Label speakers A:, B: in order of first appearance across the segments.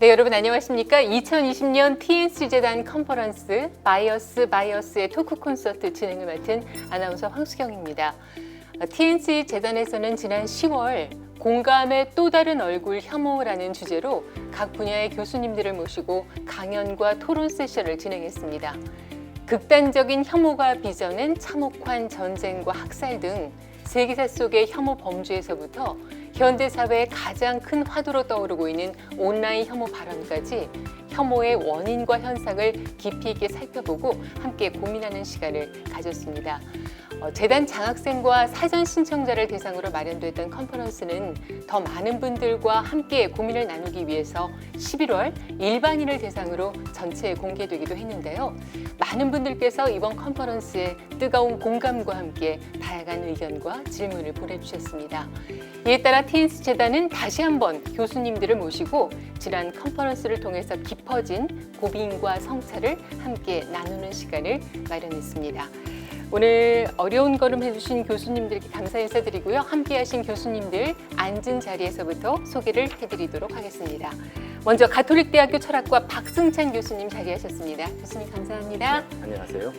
A: 네, 여러분 안녕하십니까? 2020년 TNC 재단 컨퍼런스 바이어스의 토크 콘서트 진행을 맡은 아나운서 황수경입니다. TNC 재단에서는 지난 10월 공감의 또 다른 얼굴 혐오라는 주제로 각 분야의 교수님들을 모시고 강연과 토론 세션을 진행했습니다. 극단적인 혐오가 빚어낸 참혹한 전쟁과 학살 등 세계사 속의 혐오 범죄에서부터 현대 사회의 가장 큰 화두로 떠오르고 있는 온라인 혐오 발언까지 혐오의 원인과 현상을 깊이 있게 살펴보고 함께 고민하는 시간을 가졌습니다. 재단 장학생과 사전 신청자를 대상으로 마련됐던 컨퍼런스는 더 많은 분들과 함께 고민을 나누기 위해서 11월 일반인을 대상으로 전체에 공개되기도 했는데요. 많은 분들께서 이번 컨퍼런스에 뜨거운 공감과 함께 다양한 의견과 질문을 보내주셨습니다. 이에 따라 TNC 재단은 다시 한번 교수님들을 모시고 지난 컨퍼런스를 통해서 깊어진 고민과 성찰을 함께 나누는 시간을 마련했습니다. 오늘 어려운 걸음 해주신 교수님들께 감사 인사드리고요. 함께하신 교수님들 앉은 자리에서부터 소개를 해드리도록 하겠습니다. 먼저 가톨릭대학교 철학과 박승찬 교수님 자리하셨습니다. 교수님 감사합니다.
B: 네, 안녕하세요.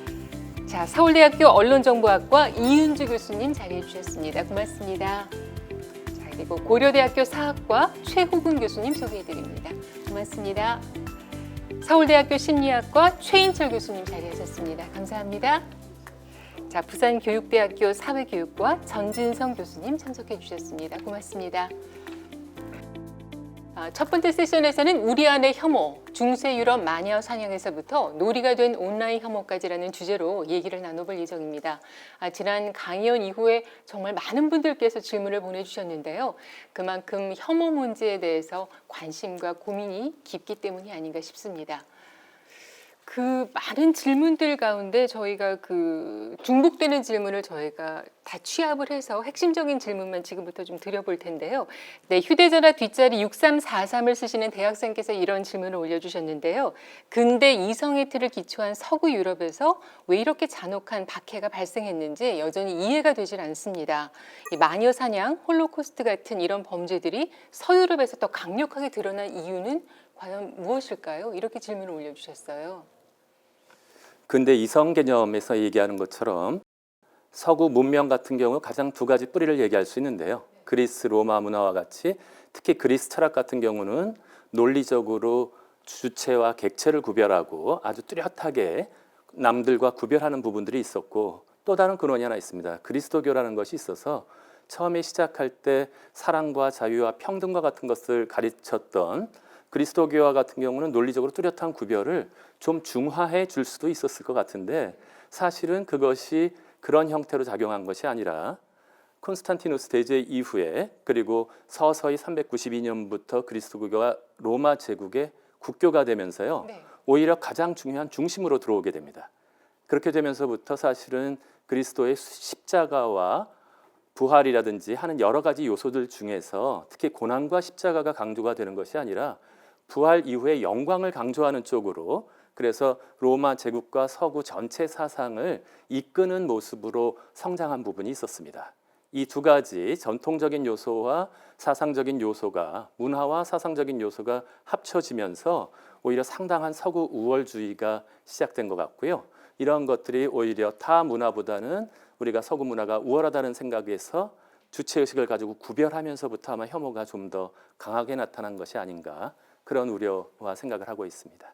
A: 자, 서울대학교 언론정보학과 이윤주 교수님 자리해 주셨습니다. 고맙습니다. 자, 그리고 고려대학교 사학과 최호근 교수님 소개해드립니다. 고맙습니다. 서울대학교 심리학과 최인철 교수님 자리하셨습니다. 감사합니다. 자, 부산교육대학교 사회교육과 전진성 교수님 참석해 주셨습니다. 고맙습니다. 첫 번째 세션에서는 우리 안의 혐오, 중세 유럽 마녀 사냥에서부터 놀이가 된 온라인 혐오까지라는 주제로 얘기를 나눠볼 예정입니다. 지난 강연 이후에 정말 많은 분들께서 질문을 보내주셨는데요. 그만큼 혐오 문제에 대해서 관심과 고민이 깊기 때문이 아닌가 싶습니다. 그 많은 질문들 가운데 저희가 중복되는 질문을 저희가 다 취합을 해서 핵심적인 질문만 지금부터 좀 드려볼 텐데요. 네, 휴대전화 뒷자리 6343을 쓰시는 대학생께서 이런 질문을 올려주셨는데요. 근대 이성의 틀을 기초한 서구 유럽에서 왜 이렇게 잔혹한 박해가 발생했는지 여전히 이해가 되질 않습니다. 이 마녀 사냥, 홀로코스트 같은 이런 범죄들이 서유럽에서 더 강력하게 드러난 이유는 과연 무엇일까요? 이렇게 질문을 올려주셨어요.
B: 근데 이성 개념에서 얘기하는 것처럼 서구 문명 같은 경우 가장 두 가지 뿌리를 얘기할 수 있는데요. 그리스 로마 문화와 같이 특히 그리스 철학 같은 경우는 논리적으로 주체와 객체를 구별하고 아주 뚜렷하게 남들과 구별하는 부분들이 있었고, 또 다른 근원이 하나 있습니다. 그리스도교라는 것이 있어서 처음에 시작할 때 사랑과 자유와 평등과 같은 것을 가르쳤던 그리스도교와 같은 경우는 논리적으로 뚜렷한 구별을 좀 중화해 줄 수도 있었을 것 같은데, 사실은 그것이 그런 형태로 작용한 것이 아니라 콘스탄티누스 대제 이후에, 그리고 서서히 392년부터 그리스도교가 로마 제국의 국교가 되면서요.
A: 네.
B: 오히려 가장 중요한 중심으로 들어오게 됩니다. 그렇게 되면서부터 사실은 그리스도의 십자가와 부활이라든지 하는 여러 가지 요소들 중에서 특히 고난과 십자가가 강조가 되는 것이 아니라 부활 이후의 영광을 강조하는 쪽으로, 그래서 로마 제국과 서구 전체 사상을 이끄는 모습으로 성장한 부분이 있었습니다. 이 두 가지 전통적인 요소와 사상적인 요소가, 문화와 사상적인 요소가 합쳐지면서 오히려 상당한 서구 우월주의가 시작된 것 같고요. 이런 것들이 오히려 타 문화보다는 우리가 서구 문화가 우월하다는 생각에서 주체의식을 가지고 구별하면서부터 아마 혐오가 좀 더 강하게 나타난 것이 아닌가, 그런 우려와 생각을 하고 있습니다.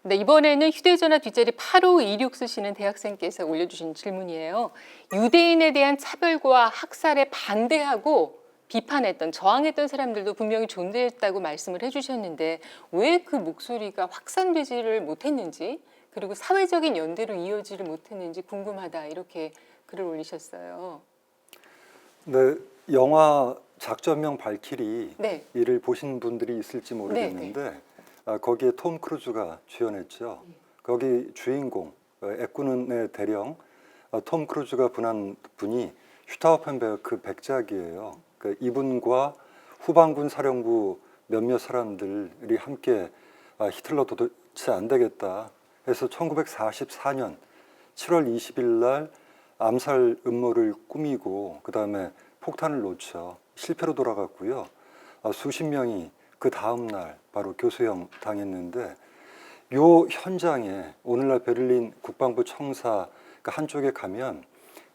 A: 네, 이번에는 휴대전화 뒷자리 8526 쓰시는 대학생께서 올려주신 질문이에요. 유대인에 대한 차별과 학살에 반대하고 비판했던, 저항했던 사람들도 분명히 존재했다고 말씀을 해주셨는데 왜 그 목소리가 확산되지를 못했는지, 그리고 사회적인 연대로 이어지를 못했는지 궁금하다, 이렇게 글을 올리셨어요.
C: 네, 영화 작전명 발키리
A: 네.
C: 이를 보신 분들이 있을지 모르겠는데 거기에 톰 크루즈가 주연했죠. 거기 주인공 애꾸는의 대령 톰 크루즈가 분한 분이 슈타우펜베르크 백작이에요. 이분과 후방군 사령부 몇몇 사람들이 함께 히틀러 도대체 안 되겠다 해서 1944년 7월 20일 날 암살 음모를 꾸미고 그 다음에 폭탄을 놓쳐 실패로 돌아갔고요. 수십 명이 그 다음 날 바로 교수형 당했는데 요 현장에 오늘날 베를린 국방부 청사 그 한쪽에 가면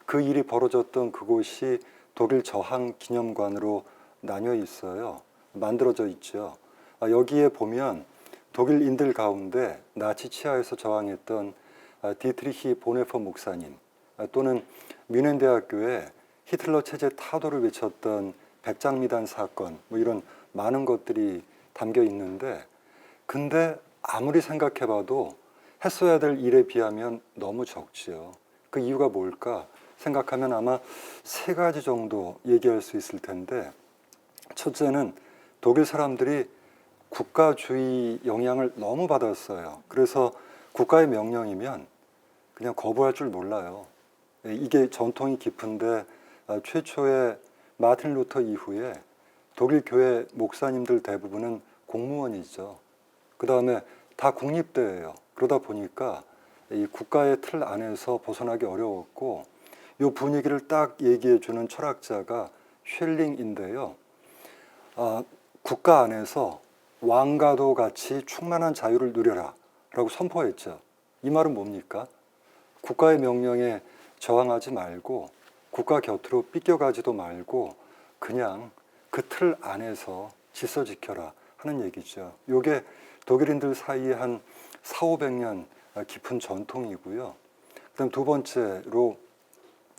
C: 그 일이 벌어졌던 그곳이 독일 저항 기념관으로 나뉘어 있어요. 만들어져 있죠. 여기에 보면 독일인들 가운데 나치 치하에서 저항했던 디트리히 보네퍼 목사님 또는 뮌헨 대학교에 히틀러 체제 타도를 외쳤던 백장미단 사건 뭐 이런 많은 것들이 담겨 있는데 근데 아무리 생각해봐도 했어야 될 일에 비하면 너무 적지요. 그 이유가 뭘까 생각하면 아마 세 가지 정도 얘기할 수 있을 텐데 첫째는 독일 사람들이 국가주의 영향을 너무 받았어요. 그래서 국가의 명령이면 그냥 거부할 줄 몰라요. 이게 전통이 깊은데 최초의 마틴 루터 이후에 독일 교회 목사님들 대부분은 공무원이죠. 그 다음에 다 국립대예요. 그러다 보니까 이 국가의 틀 안에서 벗어나기 어려웠고 이 분위기를 딱 얘기해주는 철학자가 쉘링인데요. 국가 안에서 왕과도 같이 충만한 자유를 누려라 라고 선포했죠. 이 말은 뭡니까? 국가의 명령에 저항하지 말고 국가 곁으로 삐껴가지도 말고 그냥 그 틀 안에서 질서 지켜라 하는 얘기죠. 이게 독일인들 사이에 한 400~500년 깊은 전통이고요. 그다음 두 번째로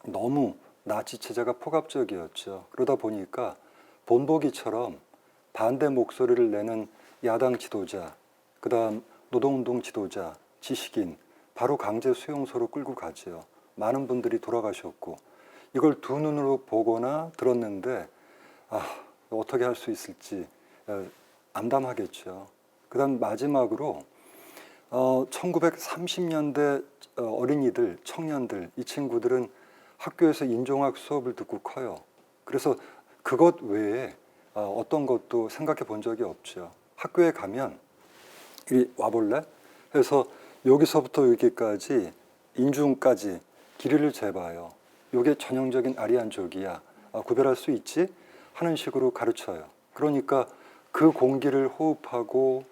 C: 너무 나치 체제가 폭압적이었죠. 그러다 보니까 본보기처럼 반대 목소리를 내는 야당 지도자, 그다음 노동운동 지도자, 지식인 바로 강제 수용소로 끌고 가죠. 많은 분들이 돌아가셨고 이걸 두 눈으로 보거나 들었는데 어떻게 할 수 있을지 암담하겠죠. 그다음 마지막으로 1930년대 어린이들, 청년들 이 친구들은 학교에서 인종학 수업을 듣고 커요. 그래서 그것 외에 어떤 것도 생각해 본 적이 없죠. 학교에 가면 이리 와볼래? 해서 여기서부터 여기까지 인중까지 길이를 재봐요. 이게 전형적인 아리안족이야. 구별할 수 있지? 하는 식으로 가르쳐요. 그러니까 그 공기를 호흡하고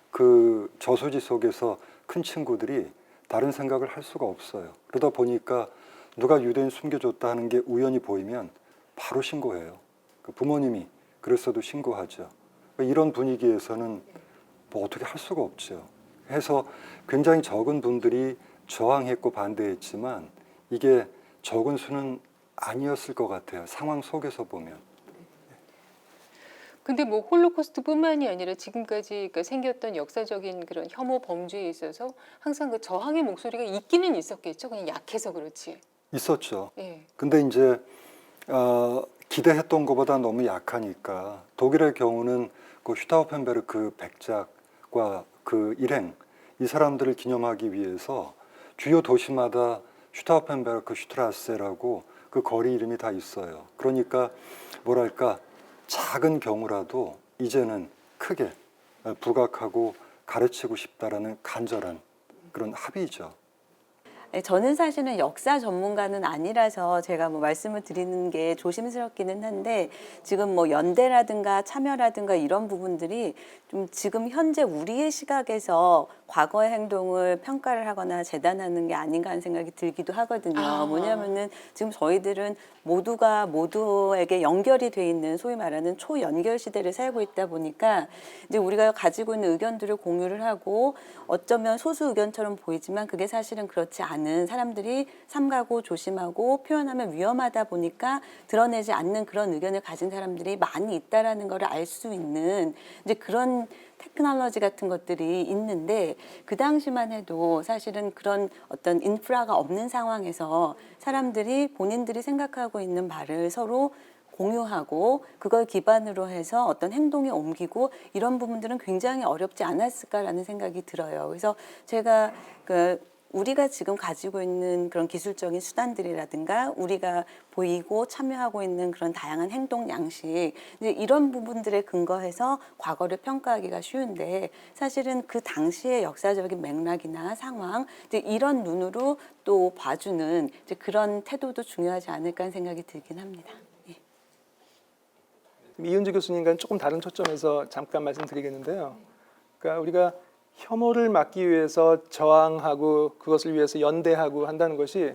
C: 그 저수지 속에서 큰 친구들이 다른 생각을 할 수가 없어요. 그러다 보니까 누가 유대인 숨겨줬다 하는 게 우연히 보이면 바로 신고해요. 그 부모님이 그랬어도 신고하죠. 이런 분위기에서는 뭐 어떻게 할 수가 없죠. 해서 굉장히 적은 분들이 저항했고 반대했지만 이게 적은 수는 아니었을 것 같아요. 상황 속에서 보면.
A: 근데 뭐 홀로코스트뿐만이 아니라 지금까지 생겼던 역사적인 그런 혐오 범죄에 있어서 항상 그 저항의 목소리가 있기는 있었겠죠. 그냥 약해서 그렇지.
C: 있었죠.
A: 예.
C: 근데 이제 기대했던 것보다 너무 약하니까 독일의 경우는 그 슈타우펜베르크 백작과 그 일행 이 사람들을 기념하기 위해서 주요 도시마다 슈타우펜베르크 슈트라세라고 그 거리 이름이 다 있어요. 그러니까 뭐랄까 작은 경우라도 이제는 크게 부각하고 가르치고 싶다라는 간절한 그런 합의죠.
D: 저는 사실은 역사 전문가는 아니라서 제가 뭐 말씀을 드리는 게 조심스럽기는 한데 지금 뭐 연대라든가 참여라든가 이런 부분들이 좀 지금 현재 우리의 시각에서 과거의 행동을 평가를 하거나 재단하는 게 아닌가 하는 생각이 들기도 하거든요. 뭐냐면은 지금 저희들은 모두가 모두에게 연결이 돼 있는 소위 말하는 초연결 시대를 살고 있다 보니까 이제 우리가 가지고 있는 의견들을 공유를 하고 어쩌면 소수 의견처럼 보이지만 그게 사실은 그렇지 않은 사람들이 삼가고 조심하고 표현하면 위험하다 보니까 드러내지 않는 그런 의견을 가진 사람들이 많이 있다라는 걸 알 수 있는 이제 그런 테크놀로지 같은 것들이 있는데 그 당시만 해도 사실은 그런 어떤 인프라가 없는 상황에서 사람들이 본인들이 생각하고 있는 말을 서로 공유하고 그걸 기반으로 해서 어떤 행동에 옮기고 이런 부분들은 굉장히 어렵지 않았을까라는 생각이 들어요. 그래서 제가 우리가 지금 가지고 있는 그런 기술적인 수단들이라든가 우리가 보이고 참여하고 있는 그런 다양한 행동 양식 이제 이런 부분들에 근거해서 과거를 평가하기가 쉬운데 사실은 그 당시의 역사적인 맥락이나 상황 이제 이런 눈으로 또 봐주는 이제 그런 태도도 중요하지 않을까 하는 생각이 들긴 합니다.
E: 이은주 교수님과는 조금 다른 초점에서 잠깐 말씀드리겠는데요. 그러니까 우리가 혐오를 막기 위해서 저항하고 그것을 위해서 연대하고 한다는 것이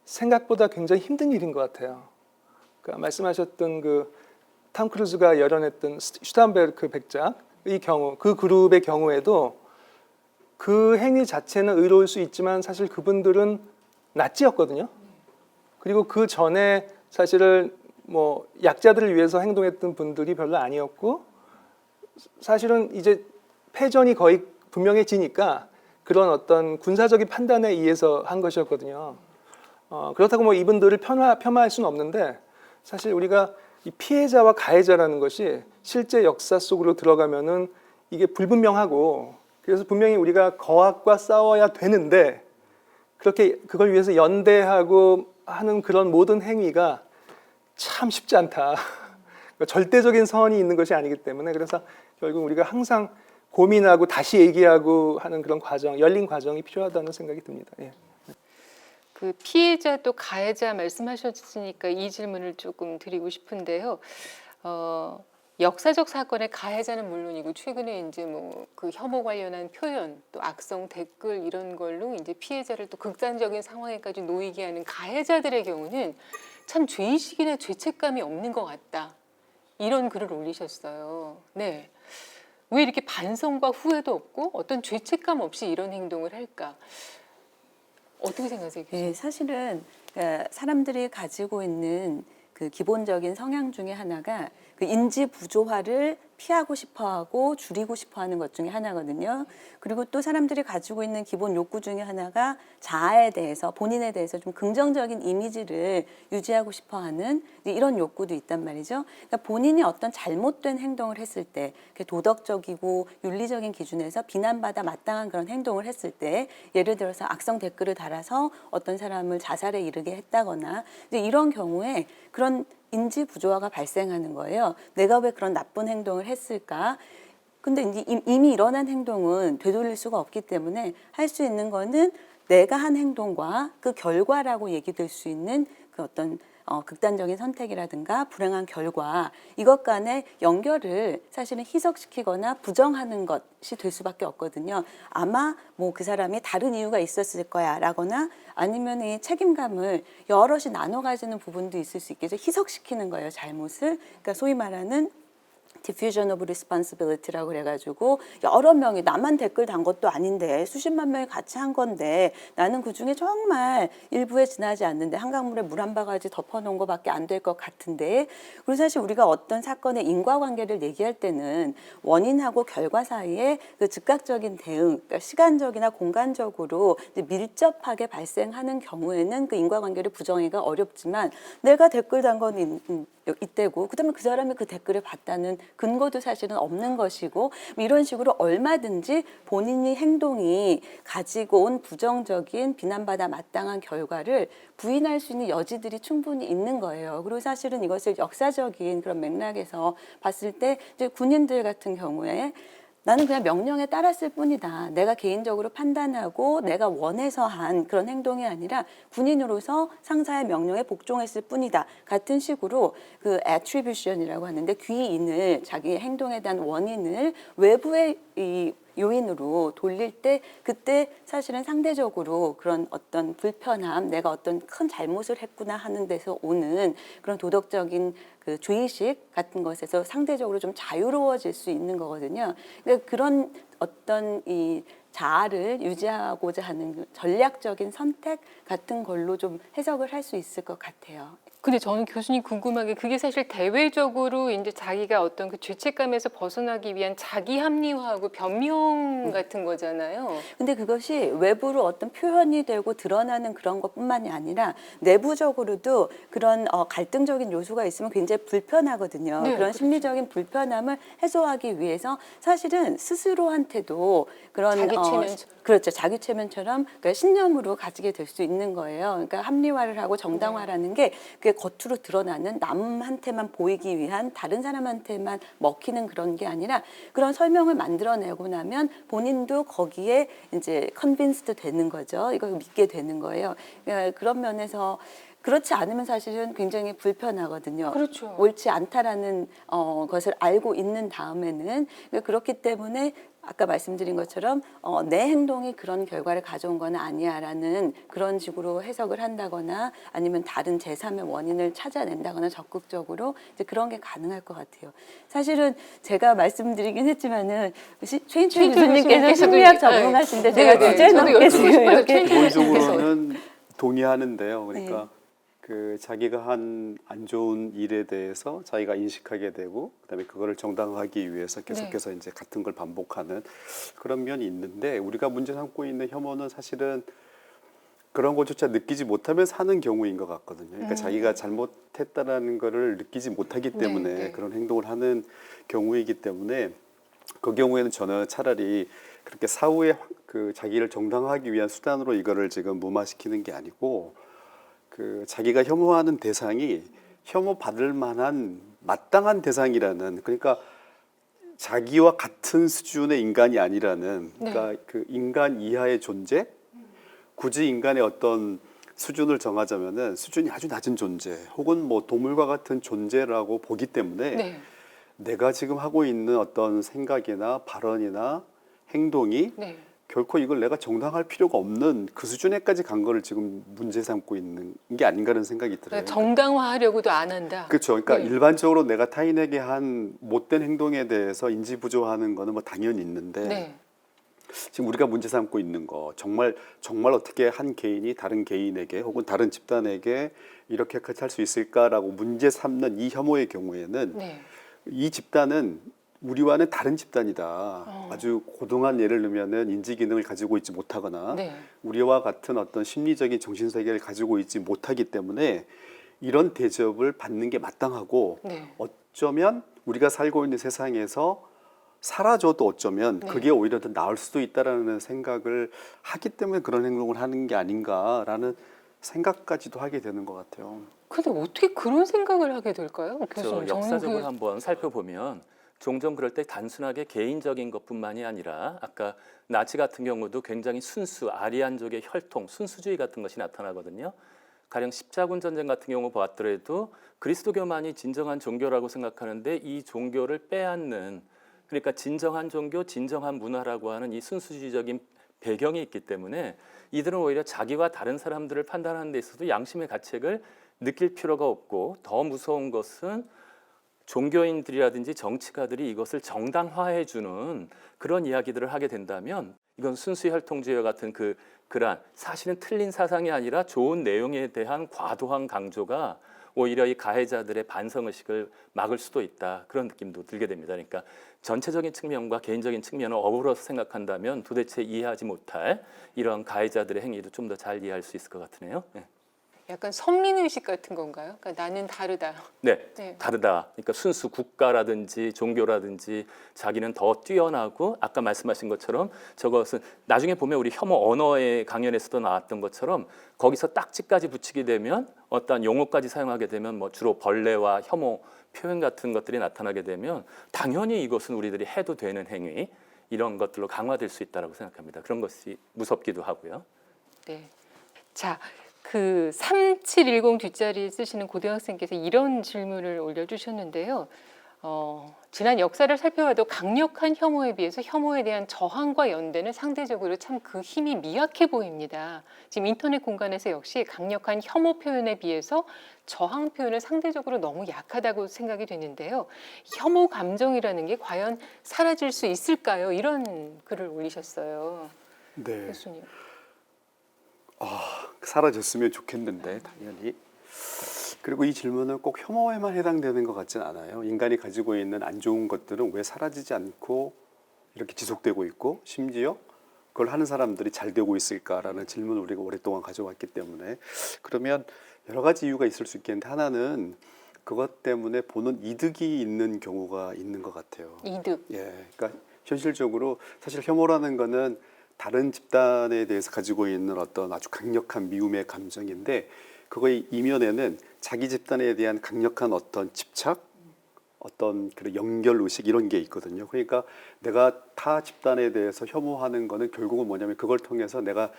E: 생각보다 굉장히 힘든 일인 것 같아요. 그러니까 말씀하셨던 그 탐 크루즈가 열연했던 슈탄베르크 백작의 경우, 그 그룹의 경우에도 그 행위 자체는 의로울 수 있지만 사실 그분들은 나치였거든요. 그리고 그 전에 사실은 뭐 약자들을 위해서 행동했던 분들이 별로 아니었고, 사실은 이제 패전이 거의 분명해지니까 그런 어떤 군사적인 판단에 의해서 한 것이었거든요. 그렇다고 뭐 이분들을 폄하할 수는 없는데, 사실 우리가 이 피해자와 가해자라는 것이 실제 역사 속으로 들어가면은 이게 불분명하고, 그래서 분명히 우리가 거악과 싸워야 되는데 그렇게 그걸 위해서 연대하고 하는 그런 모든 행위가 참 쉽지 않다. 절대적인 선이 있는 것이 아니기 때문에, 그래서 결국 우리가 항상 고민하고 다시 얘기하고 하는 그런 과정, 열린 과정이 필요하다는 생각이 듭니다. 예.
A: 그 피해자 또 가해자 말씀하셨으니까 이 질문을 조금 드리고 싶은데요. 역사적 사건의 가해자는 물론이고 최근에 이제 뭐 그 혐오 관련한 표현 또 악성 댓글 이런 걸로 이제 피해자를 또 극단적인 상황에까지 놓이게 하는 가해자들의 경우는 참 죄의식이나 죄책감이 없는 것 같다. 이런 글을 올리셨어요. 네. 왜 이렇게 반성과 후회도 없고 어떤 죄책감 없이 이런 행동을 할까? 어떻게 생각하세요?
D: 네, 사실은 사람들이 가지고 있는 그 기본적인 성향 중에 하나가 그 인지 부조화를 피하고 싶어하고 줄이고 싶어하는 것 중에 하나거든요. 그리고 또 사람들이 가지고 있는 기본 욕구 중에 하나가 자아에 대해서, 본인에 대해서 좀 긍정적인 이미지를 유지하고 싶어하는 이런 욕구도 있단 말이죠. 그러니까 본인이 어떤 잘못된 행동을 했을 때, 도덕적이고 윤리적인 기준에서 비난받아 마땅한 그런 행동을 했을 때, 예를 들어서 악성 댓글을 달아서 어떤 사람을 자살에 이르게 했다거나 이제 이런 경우에 그런 인지 부조화가 발생하는 거예요. 내가 왜 그런 나쁜 행동을 했을까? 근데 이미 일어난 행동은 되돌릴 수가 없기 때문에 할 수 있는 거는 내가 한 행동과 그 결과라고 얘기될 수 있는 그 어떤 극단적인 선택이라든가 불행한 결과, 이것 간의 연결을 사실은 희석시키거나 부정하는 것이 될 수밖에 없거든요. 아마 뭐 그 사람이 다른 이유가 있었을 거야 라거나 아니면 이 책임감을 여럿이 나눠 가지는 부분도 있을 수 있겠죠. 희석시키는 거예요, 잘못을. 그러니까 소위 말하는 diffusion of responsibility라고 그래가지고 여러 명이, 나만 댓글 단 것도 아닌데 수십만 명이 같이 한 건데 나는 그중에 정말 일부에 지나지 않는데 한강물에 물 한 바가지 덮어놓은 것밖에 안 될 것 같은데. 그리고 사실 우리가 어떤 사건의 인과관계를 얘기할 때는 원인하고 결과 사이에 그 즉각적인 대응, 그러니까 시간적이나 공간적으로 이제 밀접하게 발생하는 경우에는 그 인과관계를 부정하기가 어렵지만, 내가 댓글 단 건 이때고 그다음에 그 사람이 그 댓글을 봤다는 근거도 사실은 없는 것이고, 이런 식으로 얼마든지 본인이 행동이 가지고 온 부정적인 비난받아 마땅한 결과를 부인할 수 있는 여지들이 충분히 있는 거예요. 그리고 사실은 이것을 역사적인 그런 맥락에서 봤을 때 이제 군인들 같은 경우에 나는 그냥 명령에 따랐을 뿐이다. 내가 개인적으로 판단하고 내가 원해서 한 그런 행동이 아니라 군인으로서 상사의 명령에 복종했을 뿐이다. 같은 식으로 그 attribution이라고 하는데, 귀인을, 자기의 행동에 대한 원인을 외부의 이 요인으로 돌릴 때, 그때 사실은 상대적으로 그런 어떤 불편함, 내가 어떤 큰 잘못을 했구나 하는 데서 오는 그런 도덕적인 그 죄의식 같은 것에서 상대적으로 좀 자유로워질 수 있는 거거든요. 그러니까 그런 어떤 이 자아를 유지하고자 하는 전략적인 선택 같은 걸로 좀 해석을 할 수 있을 것 같아요.
A: 근데 저는 교수님 궁금한 게, 그게 사실 대외적으로 이제 자기가 어떤 그 죄책감에서 벗어나기 위한 자기 합리화하고 변명 같은 거잖아요.
D: 근데 그것이 외부로 어떤 표현이 되고 드러나는 그런 것뿐만이 아니라 내부적으로도 그런 갈등적인 요소가 있으면 굉장히 불편하거든요.
A: 네,
D: 그런
A: 그렇죠.
D: 심리적인 불편함을 해소하기 위해서 사실은 스스로한테도 그런
A: 자기 최면.
D: 그렇죠. 자기 최면처럼 그러니까 신념으로 가지게 될 수 있는 거예요. 그러니까 합리화를 하고 정당화라는 게 그게 겉으로 드러나는, 남한테만 보이기 위한, 다른 사람한테만 먹히는 그런 게 아니라, 그런 설명을 만들어내고 나면 본인도 거기에 이제 컨빈스드 되는 거죠. 이걸 믿게 되는 거예요. 그러니까 그런 면에서 그렇지 않으면 사실은 굉장히 불편하거든요.
A: 그렇죠.
D: 옳지 않다라는 것을 알고 있는 다음에는 그렇기 때문에 아까 말씀드린 것처럼 내 행동이 그런 결과를 가져온 건 아니야라는 그런 식으로 해석을 한다거나 아니면 다른 제3의 원인을 찾아낸다거나 적극적으로 이제 그런 게 가능할 것 같아요. 사실은 제가 말씀드리긴 했지만은 최인철 교수님께서 심리학 전문가신데 제가
A: 네,
D: 주제
A: 저도 여쭙고
D: 넘겠어요.
A: 싶어요.
D: 이렇게.
F: 기본적으로는 동의하는데요. 그러니까
D: 네.
F: 그 자기가 한 안 좋은 일에 대해서 자기가 인식하게 되고 그다음에 그거를 정당화하기 위해서 계속해서 이제 같은 걸 반복하는 그런 면이 있는데 우리가 문제 삼고 있는 혐오는 사실은 그런 것조차 느끼지 못하면서 하는 경우인 것 같거든요. 그러니까 자기가 잘못했다라는 거를 느끼지 못하기 때문에
A: 네.
F: 그런 행동을 하는 경우이기 때문에 그 경우에는 저는 차라리 그렇게 사후에 그 자기를 정당화하기 위한 수단으로 이거를 지금 무마시키는 게 아니고 그 자기가 혐오하는 대상이 혐오받을 만한 마땅한 대상이라는 그러니까 자기와 같은 수준의 인간이 아니라는 그러니까 그 인간 이하의 존재 굳이 인간의 어떤 수준을 정하자면은 수준이 아주 낮은 존재 혹은 뭐 동물과 같은 존재라고 보기 때문에
A: 네.
F: 내가 지금 하고 있는 어떤 생각이나 발언이나 행동이
A: 네.
F: 결코 이걸 내가 정당할 필요가 없는 그 수준에까지 간 거를 지금 문제 삼고 있는 게 아닌가라는 생각이 들어요.
A: 그러니까 정당화하려고도 안 한다.
F: 그렇죠. 그러니까
A: 네.
F: 일반적으로 내가 타인에게 한 못된 행동에 대해서 인지 부조하는 거는 뭐 당연히 있는데
A: 네.
F: 지금 우리가 문제 삼고 있는 거 정말 어떻게 한 개인이 다른 개인에게 혹은 다른 집단에게 이렇게까지 할 수 있을까라고 문제 삼는 이 혐오의 경우에는
A: 네.
F: 이 집단은 우리와는 다른 집단이다. 아주 고등한 예를 들면은 인지 기능을 가지고 있지 못하거나
A: 네.
F: 우리와 같은 어떤 심리적인 정신 세계를 가지고 있지 못하기 때문에 이런 대접을 받는 게 마땅하고
A: 네.
F: 어쩌면 우리가 살고 있는 세상에서 사라져도 어쩌면
A: 네.
F: 그게 오히려 더 나을 수도 있다라는 생각을 하기 때문에 그런 행동을 하는 게 아닌가라는 생각까지도 하게 되는 것 같아요.
A: 근데 어떻게 그런 생각을 하게 될까요?
B: 그래서
A: 교수님,
B: 역사적으로
A: 정교육-
B: 한번 살펴보면 종종 그럴 때 단순하게 개인적인 것뿐만이 아니라 아까 나치 같은 경우도 굉장히 순수 아리안족의 혈통, 순수주의 같은 것이 나타나거든요. 가령 십자군 전쟁 같은 경우 보았더라도 그리스도교만이 진정한 종교라고 생각하는데 이 종교를 빼앗는 그러니까 진정한 종교, 진정한 문화라고 하는 이 순수주의적인 배경이 있기 때문에 이들은 오히려 자기와 다른 사람들을 판단하는 데 있어서 양심의 가책을 느낄 필요가 없고 더 무서운 것은 종교인들이라든지 정치가들이 이것을 정당화해 주는 그런 이야기들을 하게 된다면 이건 순수 혈통주의와 같은 그러한 사실은 틀린 사상이 아니라 좋은 내용에 대한 과도한 강조가 오히려 이 가해자들의 반성의식을 막을 수도 있다. 그런 느낌도 들게 됩니다. 그러니까 전체적인 측면과 개인적인 측면을 어우러서 생각한다면 도대체 이해하지 못할 이런 가해자들의 행위도 좀 더 잘 이해할 수 있을 것 같으네요. 네.
A: 약간 선민의식 같은 건가요? 그러니까 나는 다르다.
B: 네,
A: 네.
B: 다르다. 그러니까 순수 국가라든지 종교라든지 자기는 더 뛰어나고 아까 말씀하신 것처럼 저것은 나중에 보면 우리 혐오 언어의 강연에서도 나왔던 것처럼 거기서 딱지까지 붙이게 되면 어떤 용어까지 사용하게 되면 뭐 주로 벌레와 혐오 표현 같은 것들이 나타나게 되면 당연히 이것은 우리들이 해도 되는 행위 이런 것들로 강화될 수 있다고 생각합니다. 그런 것이 무섭기도 하고요.
A: 네. 자, 그 3710 뒷자리 쓰시는 고등학생께서 이런 질문을 올려주셨는데요. 지난 역사를 살펴봐도 강력한 혐오에 비해서 혐오에 대한 저항과 연대는 상대적으로 참 그 힘이 미약해 보입니다. 지금 인터넷 공간에서 역시 강력한 혐오 표현에 비해서 저항 표현은 상대적으로 너무 약하다고 생각이 되는데요. 혐오 감정이라는 게 과연 사라질 수 있을까요? 이런 글을 올리셨어요.
F: 네.
A: 교수님.
F: 사라졌으면 좋겠는데 당연히. 그리고 이 질문은 꼭 혐오에만 해당되는 것 같진 않아요. 인간이 가지고 있는 안 좋은 것들은 왜 사라지지 않고 이렇게 지속되고 있고 심지어 그걸 하는 사람들이 잘 되고 있을까라는 질문을 우리가 오랫동안 가져왔기 때문에 그러면 여러 가지 이유가 있을 수 있겠는데 하나는 그것 때문에 보는 이득이 있는 경우가 있는 것 같아요.
A: 이득.
F: 예, 그러니까 현실적으로 사실 혐오라는 거는 다른 집단에 대해서 가지고 있는 어떤 아주 강력한 미움의 감정인데 그거의 이면에는 자기 집단에 대한 강력한 어떤 집착 어떤 그런 연결 의식 이런 게 있거든요. 그러니까 내가 타 집단에 대해서 혐오하는 거는 결국은 뭐냐면 그걸 통해서 내가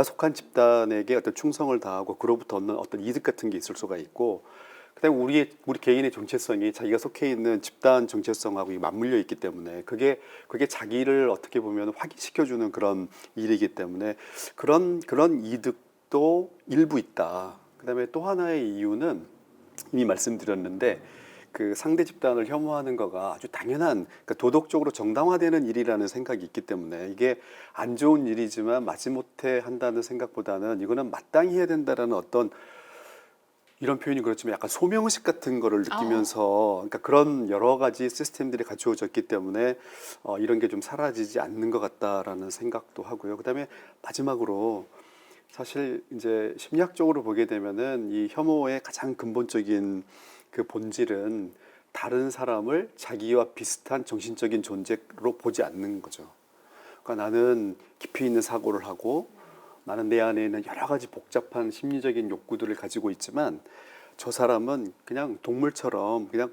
F: 속한 집단에게 어떤 충성을 다하고 그로부터 얻는 어떤 이득 같은 게 있을 수가 있고, 그다음에 우리 개인의 정체성이 자기가 속해 있는 집단 정체성하고 맞물려 있기 때문에 그게 자기를 어떻게 보면 확인시켜주는 그런 일이기 때문에 그런 이득도 일부 있다. 그다음에 또 하나의 이유는 이미 말씀드렸는데 그 상대 집단을 혐오하는 거가 아주 당연한, 그러니까 도덕적으로 정당화되는 일이라는 생각이 있기 때문에 이게 안 좋은 일이지만 마지못해 한다는 생각보다는 이거는 마땅히 해야 된다라는 어떤, 이런 표현이 그렇지만 약간 소명의식 같은 거를 느끼면서, 그러니까 그런 여러 가지 시스템들이 갖추어졌기 때문에 이런 게 좀 사라지지 않는 것 같다라는 생각도 하고요. 그다음에 마지막으로 사실 이제 심리학적으로 보게 되면은 이 혐오의 가장 근본적인 그 본질은 다른 사람을 자기와 비슷한 정신적인 존재로 보지 않는 거죠. 그러니까 나는 깊이 있는 사고를 하고 나는 내 안에 있는 여러 가지 복잡한 심리적인 욕구들을 가지고 있지만 저 사람은 그냥 동물처럼 그냥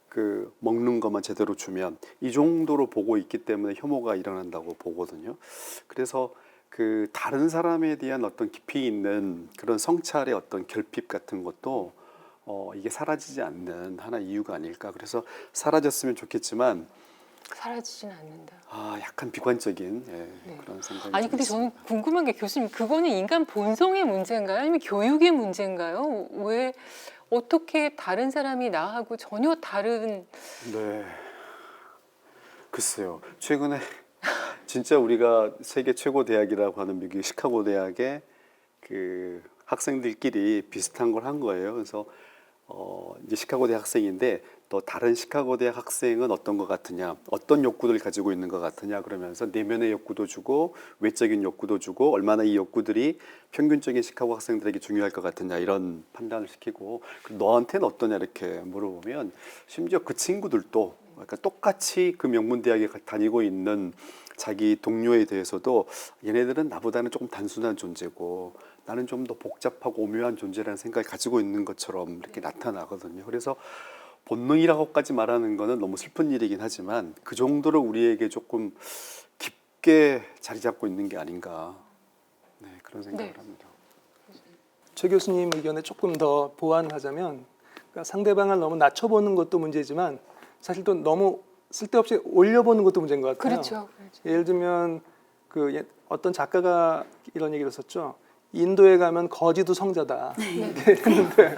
F: 그 먹는 것만 제대로 주면 이 정도로 보고 있기 때문에 혐오가 일어난다고 보거든요. 그래서 그 다른 사람에 대한 어떤 깊이 있는 그런 성찰의 어떤 결핍 같은 것도 이게 사라지지 않는 하나의 이유가 아닐까. 그래서 사라졌으면 좋겠지만
A: 사라지진 않는다.
F: 약간 비관적인
A: 네.
F: 그런 생각이
A: 아니
F: 좀
A: 근데
F: 있습니다.
A: 저는 궁금한 게 교수님 그거는 인간 본성의 문제인가요? 아니면 교육의 문제인가요? 왜 어떻게 다른 사람이 나하고 전혀 다른
F: 네. 글쎄요. 최근에 진짜 우리가 세계 최고 대학이라고 하는 미국의 시카고 대학의 그 학생들끼리 비슷한 걸 한 거예요. 그래서 이제 시카고 대학 학생인데 또 다른 시카고 대학 학생은 어떤 것 같으냐, 어떤 욕구들을 가지고 있는 것 같으냐 그러면서 내면의 욕구도 주고 외적인 욕구도 주고 얼마나 이 욕구들이 평균적인 시카고 학생들에게 중요할 것 같으냐 이런 판단을 시키고 너한테는 어떠냐 이렇게 물어보면 심지어 그 친구들도 그러니까 똑같이 그 명문 대학에 다니고 있는 자기 동료에 대해서도 얘네들은 나보다는 조금 단순한 존재고 나는 좀 더 복잡하고 오묘한 존재라는 생각을 가지고 있는 것처럼 이렇게 나타나거든요. 그래서 본능이라고까지 말하는 거는 너무 슬픈 일이긴 하지만 그 정도로 우리에게 조금 깊게 자리 잡고 있는 게 아닌가, 그런 생각을 합니다.
E: 최 교수님 의견에 조금 더 보완을 하자면, 그러니까 상대방을 너무 낮춰보는 것도 문제지만 사실 또 너무 쓸데없이 올려보는 것도 문제인 것 같아요.
A: 그렇죠.
E: 예를 들면 어떤 작가가 이런 얘기를 썼죠. 인도에 가면 거지도 성자다. 이렇게 했는데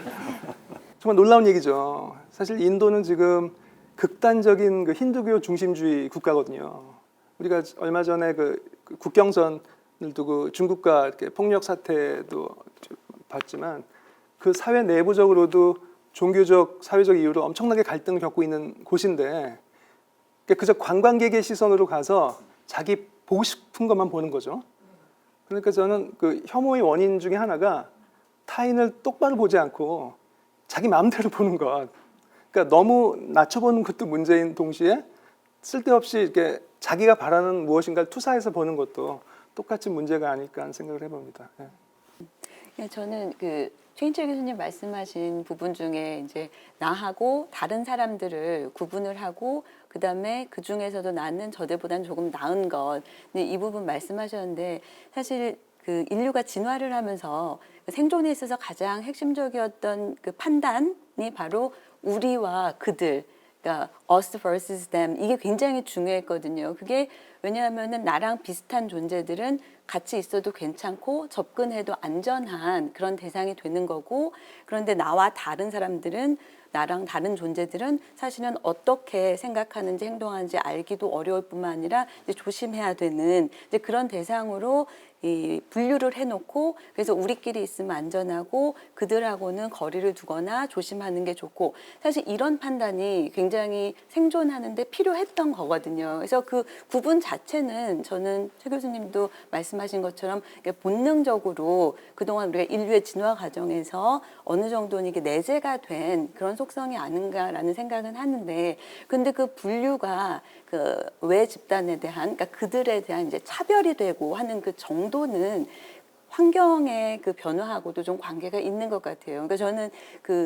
E: 정말 놀라운 얘기죠. 사실 인도는 지금 극단적인 그 힌두교 중심주의 국가거든요. 우리가 얼마 전에 그 국경선을 두고 중국과 이렇게 폭력 사태도 봤지만 그 사회 내부적으로도 종교적, 사회적 이유로 엄청나게 갈등을 겪고 있는 곳인데 그저 관광객의 시선으로 가서 자기 보고 싶은 것만 보는 거죠. 그러니까 저는 그 혐오의 원인 중에 하나가 타인을 똑바로 보지 않고 자기 마음대로 보는 것. 그러니까 너무 낮춰보는 것도 문제인 동시에 쓸데없이 이렇게 자기가 바라는 무엇인가를 투사해서 보는 것도 똑같이 문제가 아닐까 하는 생각을 해봅니다.
D: 저는 최인철 교수님 말씀하신 부분 중에 이제 나하고 다른 사람들을 구분을 하고 그다음에 그 중에서도 나는 저들보다는 조금 나은 것, 이 부분 말씀하셨는데 사실 그 인류가 진화를 하면서 생존에 있어서 가장 핵심적이었던 그 판단이 바로 우리와 그들, 그러니까 us versus them, 이게 굉장히 중요했거든요. 그게 왜냐하면은 나랑 비슷한 존재들은 같이 있어도 괜찮고 접근해도 안전한 그런 대상이 되는 거고, 그런데 나와 다른 사람들은, 나랑 다른 존재들은 사실은 어떻게 생각하는지 행동하는지 알기도 어려울 뿐만 아니라 이제 조심해야 되는 이제 그런 대상으로 분류를 해놓고, 그래서 우리끼리 있으면 안전하고 그들하고는 거리를 두거나 조심하는 게 좋고, 사실 이런 판단이 굉장히 생존하는데 필요했던 거거든요. 그래서 그 구분 자체는 저는 최 교수님도 말씀하신 것처럼 본능적으로 그동안 우리가 인류의 진화 과정에서 어느 정도는 이게 내재가 된 그런 속성이 아닌가라는 생각은 하는데, 근데 그 분류가 그 외 집단에 대한, 그러니까 그들에 대한 이제 차별이 되고 하는 그 정도는 환경의 그 변화하고도 좀 관계가 있는 것 같아요. 그러니까 저는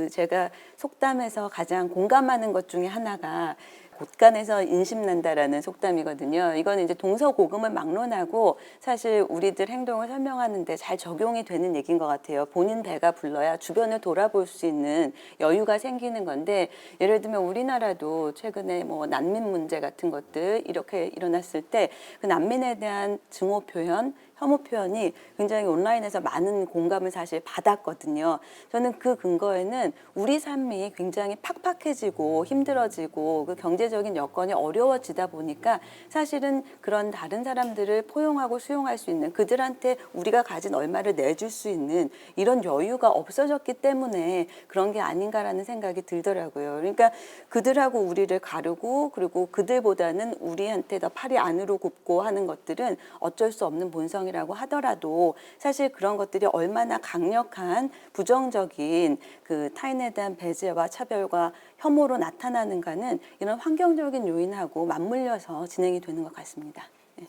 D: 제가 속담에서 가장 공감하는 것 중에 하나가 곳간에서 인심난다라는 속담이거든요. 이거는 이제 동서고금을 막론하고 사실 우리들 행동을 설명하는데 잘 적용이 되는 얘기인 것 같아요. 본인 배가 불러야 주변을 돌아볼 수 있는 여유가 생기는 건데, 예를 들면 우리나라도 최근에 뭐 난민 문제 같은 것들 이렇게 일어났을 때 그 난민에 대한 증오 표현, 혐오 표현이 굉장히 온라인에서 많은 공감을 사실 받았거든요. 저는 그 근거에는 우리 삶이 굉장히 팍팍해지고 힘들어지고 그 경제적인 여건이 어려워지다 보니까 사실은 그런 다른 사람들을 포용하고 수용할 수 있는, 그들한테 우리가 가진 얼마를 내줄 수 있는 이런 여유가 없어졌기 때문에 그런 게 아닌가라는 생각이 들더라고요. 그러니까 그들하고 우리를 가르고, 그리고 그들보다는 우리한테 더 팔이 안으로 굽고 하는 것들은 어쩔 수 없는 본성이라고 하더라도 사실 그런 것들이 얼마나 강력한 부정적인 그 타인에 대한 배제와 차별과 혐오로 나타나는가는 이런 환경적인 요인하고 맞물려서 진행이 되는 것 같습니다. 네.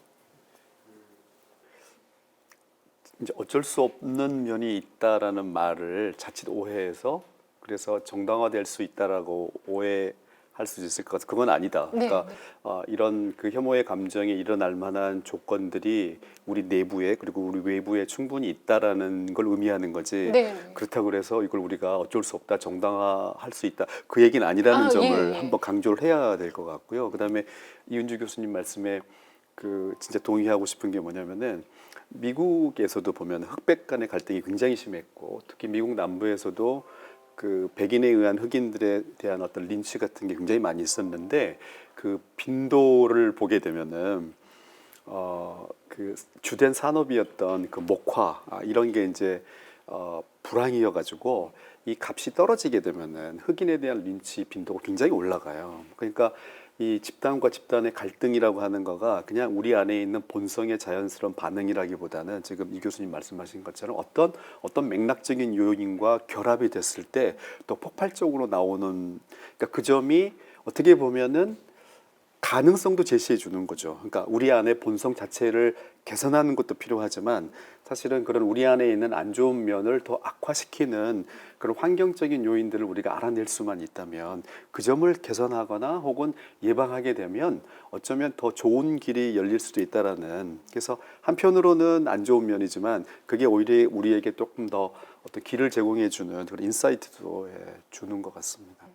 F: 이제 어쩔 수 없는 면이 있다라는 말을 자칫 오해해서 그래서 정당화될 수 있다라고 오해할 수 있을 것 같아요. 그건 아니다.
A: 네.
F: 그러니까 이런 그 혐오의 감정이 일어날 만한 조건들이 우리 내부에 그리고 우리 외부에 충분히 있다라는 걸 의미하는 거지.
A: 네.
F: 그렇다고 그래서 이걸 우리가 어쩔 수 없다, 정당화할 수 있다, 그 얘기는 아니라는 점을
A: 예.
F: 한번 강조를 해야 될 것 같고요. 그다음에 이은주 교수님 말씀에 그 진짜 동의하고 싶은 게 뭐냐면은 미국에서도 보면 흑백 간의 갈등이 굉장히 심했고, 특히 미국 남부에서도 그 백인에 의한 흑인들에 대한 어떤 린치 같은 게 굉장히 많이 있었는데, 그 빈도를 보게 되면은 그 주된 산업이었던 그 목화 이런 게 이제 불황이어가지고 이 값이 떨어지게 되면은 흑인에 대한 린치 빈도가 굉장히 올라가요. 그러니까 이 집단과 집단의 갈등이라고 하는 거가 그냥 우리 안에 있는 본성의 자연스러운 반응이라기보다는 지금 이 교수님 말씀하신 것처럼 어떤 맥락적인 요인과 결합이 됐을 때 또 폭발적으로 나오는, 그러니까 그 점이 어떻게 보면은 가능성도 제시해 주는 거죠. 그러니까 우리 안에 본성 자체를 개선하는 것도 필요하지만 사실은 그런 우리 안에 있는 안 좋은 면을 더 악화시키는 그런 환경적인 요인들을 우리가 알아낼 수만 있다면, 그 점을 개선하거나 혹은 예방하게 되면 어쩌면 더 좋은 길이 열릴 수도 있다라는, 그래서 한편으로는 안 좋은 면이지만 그게 오히려 우리에게 조금 더 어떤 길을 제공해 주는 그런 인사이트도 주는 것 같습니다.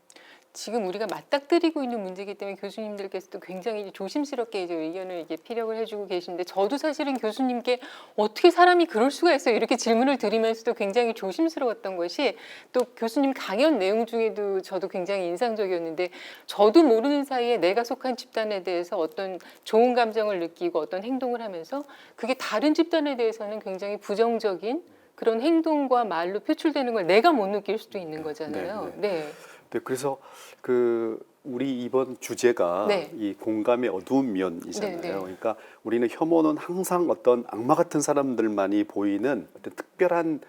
A: 지금 우리가 맞닥뜨리고 있는 문제이기 때문에 교수님들께서도 굉장히 조심스럽게 이제 의견을 이게 피력을 해주고 계시는데, 저도 사실은 교수님께 어떻게 사람이 그럴 수가 있어요 이렇게 질문을 드리면서도 굉장히 조심스러웠던 것이, 또 교수님 강연 내용 중에도 저도 굉장히 인상적이었는데, 저도 모르는 사이에 내가 속한 집단에 대해서 어떤 좋은 감정을 느끼고 어떤 행동을 하면서 그게 다른 집단에 대해서는 굉장히 부정적인 그런 행동과 말로 표출되는 걸 내가 못 느낄 수도 있는 거잖아요. 네.
F: 네, 그래서 그 우리 이번 주제가
A: 네.
F: 이 공감의 어두운 면이잖아요.
A: 네, 네.
F: 그러니까 우리는 혐오는 항상 어떤 악마 같은 사람들만이 보이는 어떤 특별한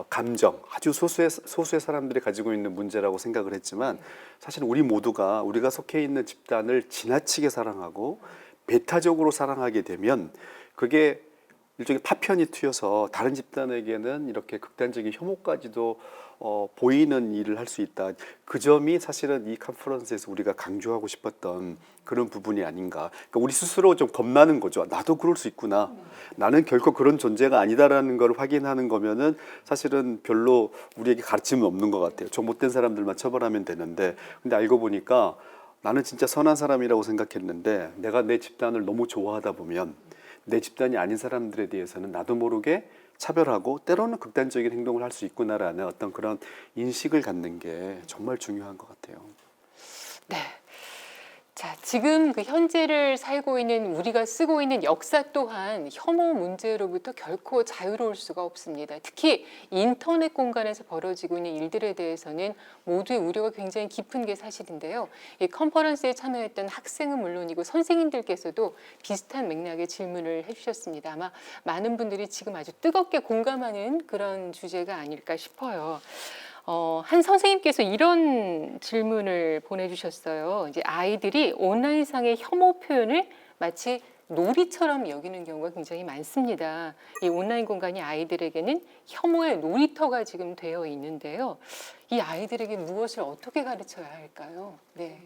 F: 감정, 아주 소수의 사람들이 가지고 있는 문제라고 생각을 했지만, 사실 우리 모두가 우리가 속해 있는 집단을 지나치게 사랑하고 배타적으로 사랑하게 되면 그게 일종의 파편이 튀어서 다른 집단에게는 이렇게 극단적인 혐오까지도 보이는 일을 할 수 있다. 그 점이 사실은 이 컨퍼런스에서 우리가 강조하고 싶었던 그런 부분이 아닌가. 그러니까 우리 스스로 좀 겁나는 거죠. 나도 그럴 수 있구나. 나는 결코 그런 존재가 아니다라는 걸 확인하는 거면은 사실은 별로 우리에게 가르침은 없는 것 같아요. 좀 못된 사람들만 처벌하면 되는데, 근데 알고 보니까 나는 진짜 선한 사람이라고 생각했는데 내가 내 집단을 너무 좋아하다 보면 내 집단이 아닌 사람들에 대해서는 나도 모르게 차별하고 때로는 극단적인 행동을 할 수 있구나라는 어떤 그런 인식을 갖는 게 정말 중요한 것 같아요.
A: 네. 자, 지금 그 현재를 살고 있는 우리가 쓰고 있는 역사 또한 혐오 문제로부터 결코 자유로울 수가 없습니다. 특히 인터넷 공간에서 벌어지고 있는 일들에 대해서는 모두의 우려가 굉장히 깊은 게 사실인데요. 이 컨퍼런스에 참여했던 학생은 물론이고 선생님들께서도 비슷한 맥락의 질문을 해주셨습니다. 아마 많은 분들이 지금 아주 뜨겁게 공감하는 그런 주제가 아닐까 싶어요. 한 선생님께서 이런 질문을 보내주셨어요. 이제 아이들이 온라인상의 혐오 표현을 마치 놀이처럼 여기는 경우가 굉장히 많습니다. 이 온라인 공간이 아이들에게는 혐오의 놀이터가 지금 되어 있는데요. 이 아이들에게 무엇을 어떻게 가르쳐야 할까요? 네.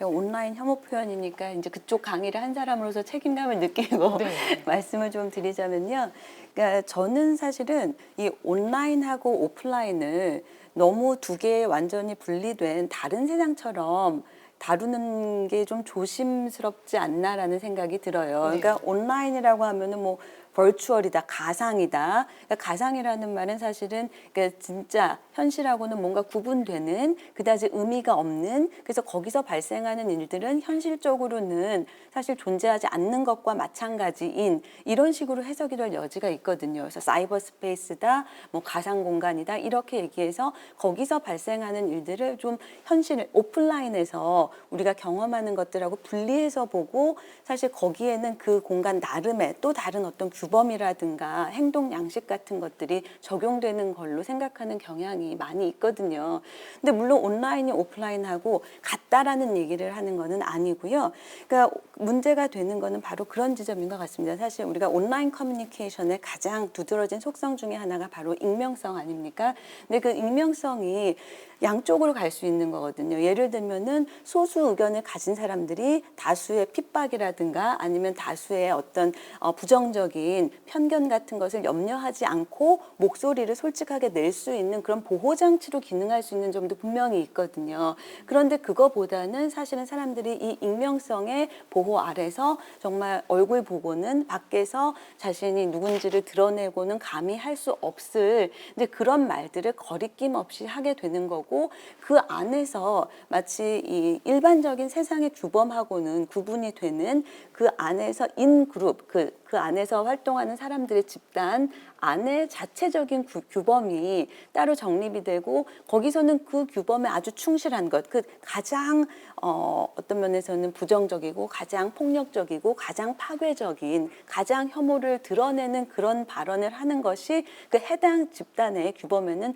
D: 온라인 혐오 표현이니까 이제 그쪽 강의를 한 사람으로서 책임감을 느끼고
A: 네.
D: 말씀을 좀 드리자면요. 그러니까 저는 사실은 이 온라인하고 오프라인을 너무 두 개의 완전히 분리된 다른 세상처럼 다루는 게 좀 조심스럽지 않나라는 생각이 들어요. 그러니까 온라인이라고 하면은 뭐 버추얼이다, 가상이다. 그러니까 가상이라는 말은 사실은 그러니까 진짜 현실하고는 뭔가 구분되는 그다지 의미가 없는 그래서 거기서 발생하는 일들은 현실적으로는 사실 존재하지 않는 것과 마찬가지인 이런 식으로 해석이 될 여지가 있거든요. 그래서 사이버 스페이스다, 뭐 가상 공간이다 이렇게 얘기해서 거기서 발생하는 일들을 좀 현실 오프라인에서 우리가 경험하는 것들하고 분리해서 보고 사실 거기에는 그 공간 나름의 또 다른 어떤 규범이라든가 행동 양식 같은 것들이 적용되는 걸로 생각하는 경향이 많이 있거든요. 근데 물론 온라인이 오프라인하고 같다라는 얘기를 하는 거는 아니고요. 그러니까 문제가 되는 거는 바로 그런 지점인 것 같습니다. 사실 우리가 온라인 커뮤니케이션의 가장 두드러진 속성 중에 하나가 바로 익명성 아닙니까? 근데 그 익명성이 양쪽으로 갈 수 있는 거거든요. 예를 들면은 소수 의견을 가진 사람들이 다수의 핍박이라든가 아니면 다수의 어떤 부정적인 편견 같은 것을 염려하지 않고 목소리를 솔직하게 낼 수 있는 그런 보호장치로 기능할 수 있는 점도 분명히 있거든요. 그런데 그거보다는 사실은 사람들이 이 익명성의 보호 아래서 정말 얼굴 보고는 밖에서 자신이 누군지를 드러내고는 감히 할 수 없을 근데 그런 말들을 거리낌 없이 하게 되는 거고 그 안에서 마치 이 일반적인 세상의 규범하고는 구분이 되는 그 안에서 인그룹 그 안에서 활동하는 사람들의 집단 안에 자체적인 규범이 따로 정립이 되고 거기서는 그 규범에 아주 충실한 것, 그 가장 어떤 면에서는 부정적이고 가장 폭력적이고 가장 파괴적인 가장 혐오를 드러내는 그런 발언을 하는 것이 그 해당 집단의 규범에는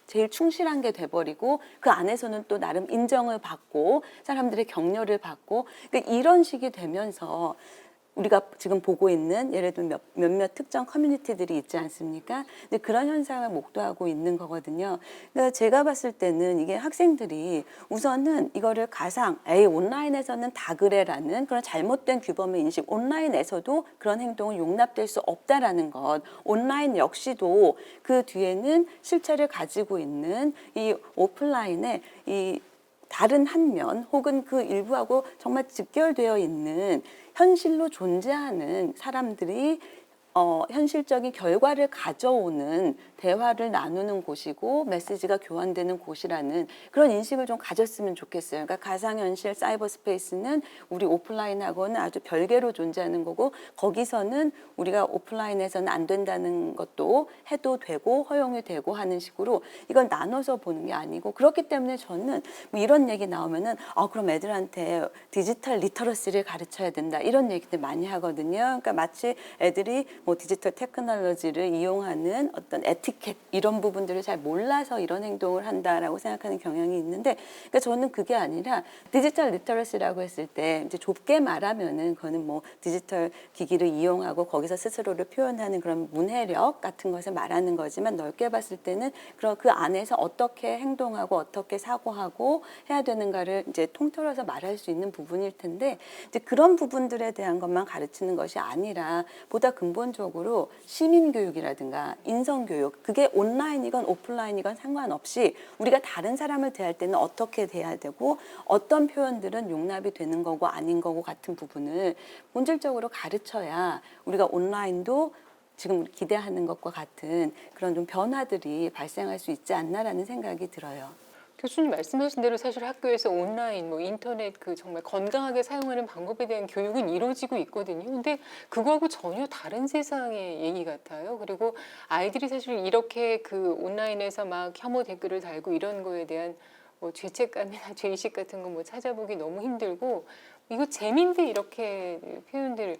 D: 제일 충실한 게 돼버리고 그 안에서는 또 나름 인정을 받고 사람들의 격려를 받고 그러니까 이런 식이 되면서 우리가 지금 보고 있는 예를 들면 몇몇 특정 커뮤니티들이 있지 않습니까? 근데 그런 현상을 목도하고 있는 거거든요. 그러니까 제가 봤을 때는 이게 학생들이 우선은 이거를 가상, 온라인에서는 다 그래라는 그런 잘못된 규범의 인식, 온라인에서도 그런 행동은 용납될 수 없다라는 것, 온라인 역시도 그 뒤에는 실체를 가지고 있는 이 오프라인의 이 다른 한 면 혹은 그 일부하고 정말 직결되어 있는 현실로 존재하는 사람들이 현실적인 결과를 가져오는 대화를 나누는 곳이고 메시지가 교환되는 곳이라는 그런 인식을 좀 가졌으면 좋겠어요. 그러니까 가상현실 사이버 스페이스는 우리 오프라인하고는 아주 별개로 존재하는 거고 거기서는 우리가 오프라인에서는 안 된다는 것도 해도 되고 허용이 되고 하는 식으로 이건 나눠서 보는 게 아니고 그렇기 때문에 저는 뭐 이런 얘기 나오면은 그럼 애들한테 디지털 리터러시를 가르쳐야 된다 이런 얘기들 많이 하거든요. 그러니까 마치 애들이 뭐 디지털 테크놀로지를 이용하는 어떤 에티켓 이런 부분들을 잘 몰라서 이런 행동을 한다라고 생각하는 경향이 있는데 그러니까 저는 그게 아니라 디지털 리터러시라고 했을 때 이제 좁게 말하면은 그거는 뭐 디지털 기기를 이용하고 거기서 스스로를 표현하는 그런 문해력 같은 것을 말하는 거지만 넓게 봤을 때는 그런 그 안에서 어떻게 행동하고 어떻게 사고하고 해야 되는가를 이제 통틀어서 말할 수 있는 부분일 텐데 이제 그런 부분들에 대한 것만 가르치는 것이 아니라 보다 근본적으로 시민교육이라든가 인성교육 그게 온라인이건 오프라인이건 상관없이 우리가 다른 사람을 대할 때는 어떻게 대해야 되고 어떤 표현들은 용납이 되는 거고 아닌 거고 같은 부분을 본질적으로 가르쳐야 우리가 온라인도 지금 기대하는 것과 같은 그런 좀 변화들이 발생할 수 있지 않나라는 생각이 들어요.
A: 교수님 말씀하신 대로 사실 학교에서 온라인, 뭐 인터넷 그 정말 건강하게 사용하는 방법에 대한 교육은 이루어지고 있거든요. 근데 그거하고 전혀 다른 세상의 얘기 같아요. 그리고 아이들이 사실 이렇게 그 온라인에서 막 혐오 댓글을 달고 이런 거에 대한 뭐 죄책감이나 죄의식 같은 거 뭐 찾아보기 너무 힘들고 이거 재미인데 이렇게 표현들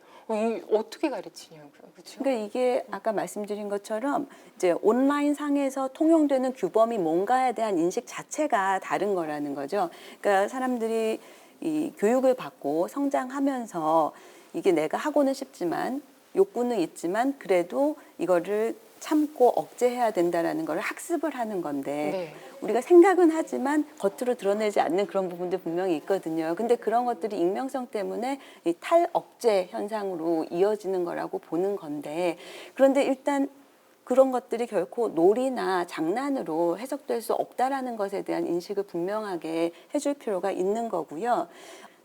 A: 어떻게 가르치냐고요, 그렇죠?
D: 그러니까 이게 아까 말씀드린 것처럼 이제 온라인 상에서 통용되는 규범이 뭔가에 대한 인식 자체가 다른 거라는 거죠. 그러니까 사람들이 이 교육을 받고 성장하면서 이게 내가 하고는 싶지만 욕구는 있지만 그래도 이거를 참고 억제해야 된다라는 걸 학습을 하는 건데
A: 네.
D: 우리가 생각은 하지만 겉으로 드러내지 않는 그런 부분도 분명히 있거든요. 근데 그런 것들이 익명성 때문에 이 탈억제 현상으로 이어지는 거라고 보는 건데 그런데 일단 그런 것들이 결코 놀이나 장난으로 해석될 수 없다라는 것에 대한 인식을 분명하게 해줄 필요가 있는 거고요.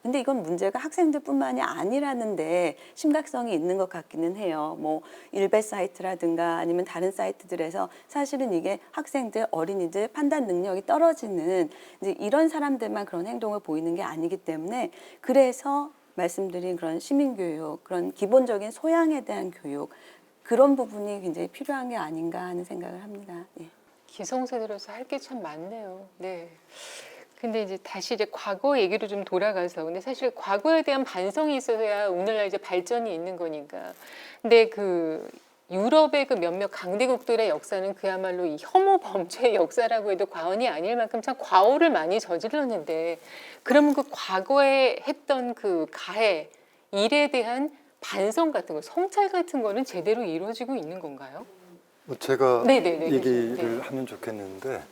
D: 근데 이건 문제가 학생들뿐만이 아니라는데 심각성이 있는 것 같기는 해요. 뭐 일베 사이트라든가 아니면 다른 사이트들에서 사실은 이게 학생들, 어린이들 판단 능력이 떨어지는 이제 이런 사람들만 그런 행동을 보이는 게 아니기 때문에 그래서 말씀드린 그런 시민교육, 그런 기본적인 소양에 대한 교육 그런 부분이 굉장히 필요한 게 아닌가 하는 생각을 합니다. 예.
A: 기성세대로서 할 게 참 많네요. 네. 근데 이제 다시 이제 과거 얘기로 좀 돌아가서 근데 사실 과거에 대한 반성이 있어야 오늘날 이제 발전이 있는 거니까. 근데 그 유럽의 그 몇몇 강대국들의 역사는 그야말로 이 혐오 범죄의 역사라고 해도 과언이 아닐 만큼 참 과오를 많이 저질렀는데 그러면 그 과거에 했던 그 가해 일에 대한 반성 같은 거, 성찰 같은 거는 제대로 이루어지고 있는 건가요?
C: 제가
A: 네네네,
C: 얘기를
A: 네.
C: 하면 좋겠는데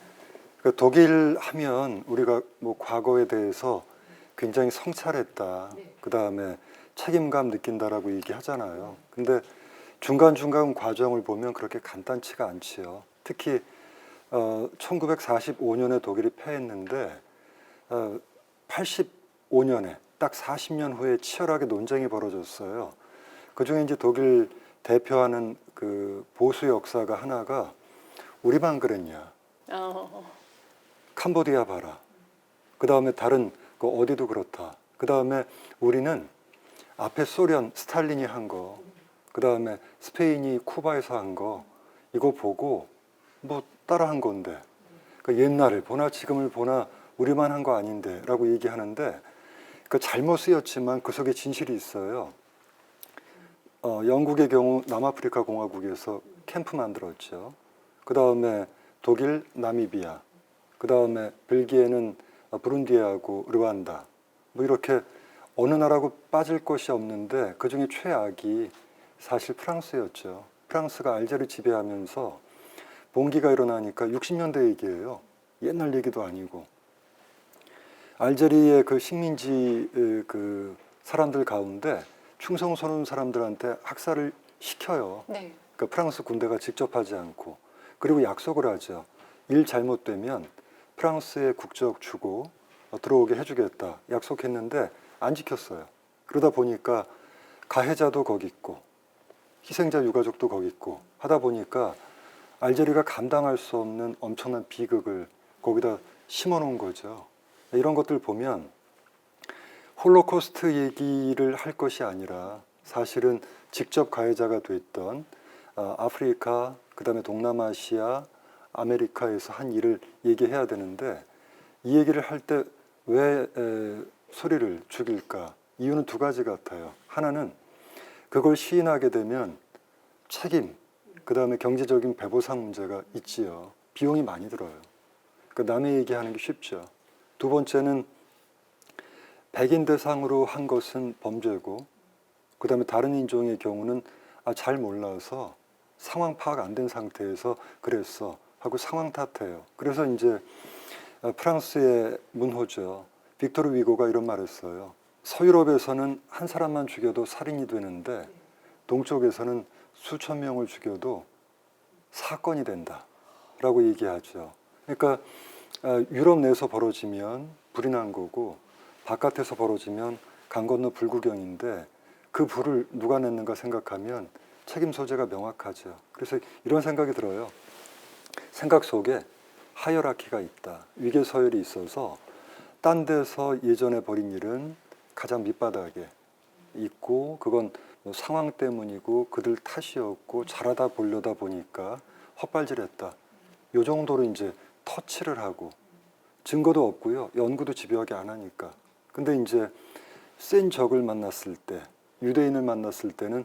C: 그러니까 독일 하면 우리가 뭐 과거에 대해서 굉장히 성찰했다. 그 다음에 책임감 느낀다라고 얘기하잖아요. 근데 중간중간 과정을 보면 그렇게 간단치가 않지요. 특히 1945년에 독일이 패했는데 85년에 딱 40년 후에 치열하게 논쟁이 벌어졌어요. 그중에 이제 독일 대표하는 그 보수 역사가 하나가 우리만 그랬냐. 캄보디아 봐라. 그 다음에 다른 그 어디도 그렇다. 그 다음에 우리는 앞에 소련 스탈린이 한 거, 그 다음에 스페인이 쿠바에서 한 거, 이거 보고 뭐 따라한 건데, 그 옛날을 보나 지금을 보나 우리만 한 거 아닌데라고 얘기하는데, 그 잘못 쓰였지만 그 속에 진실이 있어요. 영국의 경우 남아프리카 공화국에서 캠프 만들었죠. 그 다음에 독일, 나미비아, 그 다음에 벨기에는 부룬디하고 르완다. 뭐 이렇게 어느 나라고 빠질 것이 없는데 그 중에 최악이 사실 프랑스였죠. 프랑스가 알제리 지배하면서 봉기가 일어나니까 60년대 얘기예요. 옛날 얘기도 아니고. 알제리의 그 식민지 그 사람들 가운데 충성스러운 사람들한테 학살을 시켜요.
A: 네.
C: 그러니까 프랑스 군대가 직접 하지 않고. 그리고 약속을 하죠. 일 잘못되면 프랑스의 국적 주고 들어오게 해주겠다. 약속했는데 안 지켰어요. 그러다 보니까 가해자도 거기 있고 희생자 유가족도 거기 있고 하다 보니까 알제리가 감당할 수 없는 엄청난 비극을 거기다 심어놓은 거죠. 이런 것들 보면 홀로코스트 얘기를 할 것이 아니라 사실은 직접 가해자가 됐던 아프리카, 그 다음에 동남아시아, 아메리카에서 한 일을 얘기해야 되는데 이 얘기를 할 때 왜 소리를 죽일까? 이유는 두 가지 같아요. 하나는 그걸 시인하게 되면 책임, 그 다음에 경제적인 배보상 문제가 있지요. 비용이 많이 들어요. 그러니까 남의 얘기하는 게 쉽죠. 두 번째는 백인 대상으로 한 것은 범죄고 그 다음에 다른 인종의 경우는 잘 몰라서 상황 파악 안 된 상태에서 그랬어 하고 상황 탓해요. 그래서 이제 프랑스의 문호죠. 빅토르 위고가 이런 말을 했어요. 서유럽에서는 한 사람만 죽여도 살인이 되는데 동쪽에서는 수천 명을 죽여도 사건이 된다 라고 얘기하죠. 그러니까 유럽 내에서 벌어지면 불이 난 거고 바깥에서 벌어지면 강 건너 불구경인데 그 불을 누가 냈는가 생각하면 책임 소재가 명확하죠. 그래서 이런 생각이 들어요. 생각 속에 하이어라키가 있다. 위계 서열이 있어서 딴 데서 예전에 벌인 일은 가장 밑바닥에 있고 그건 뭐 상황 때문이고 그들 탓이었고 잘하다 보려다 보니까 헛발질했다. 요 정도로 이제 터치를 하고 증거도 없고요. 연구도 집요하게 안 하니까. 근데 이제 센 적을 만났을 때 유대인을 만났을 때는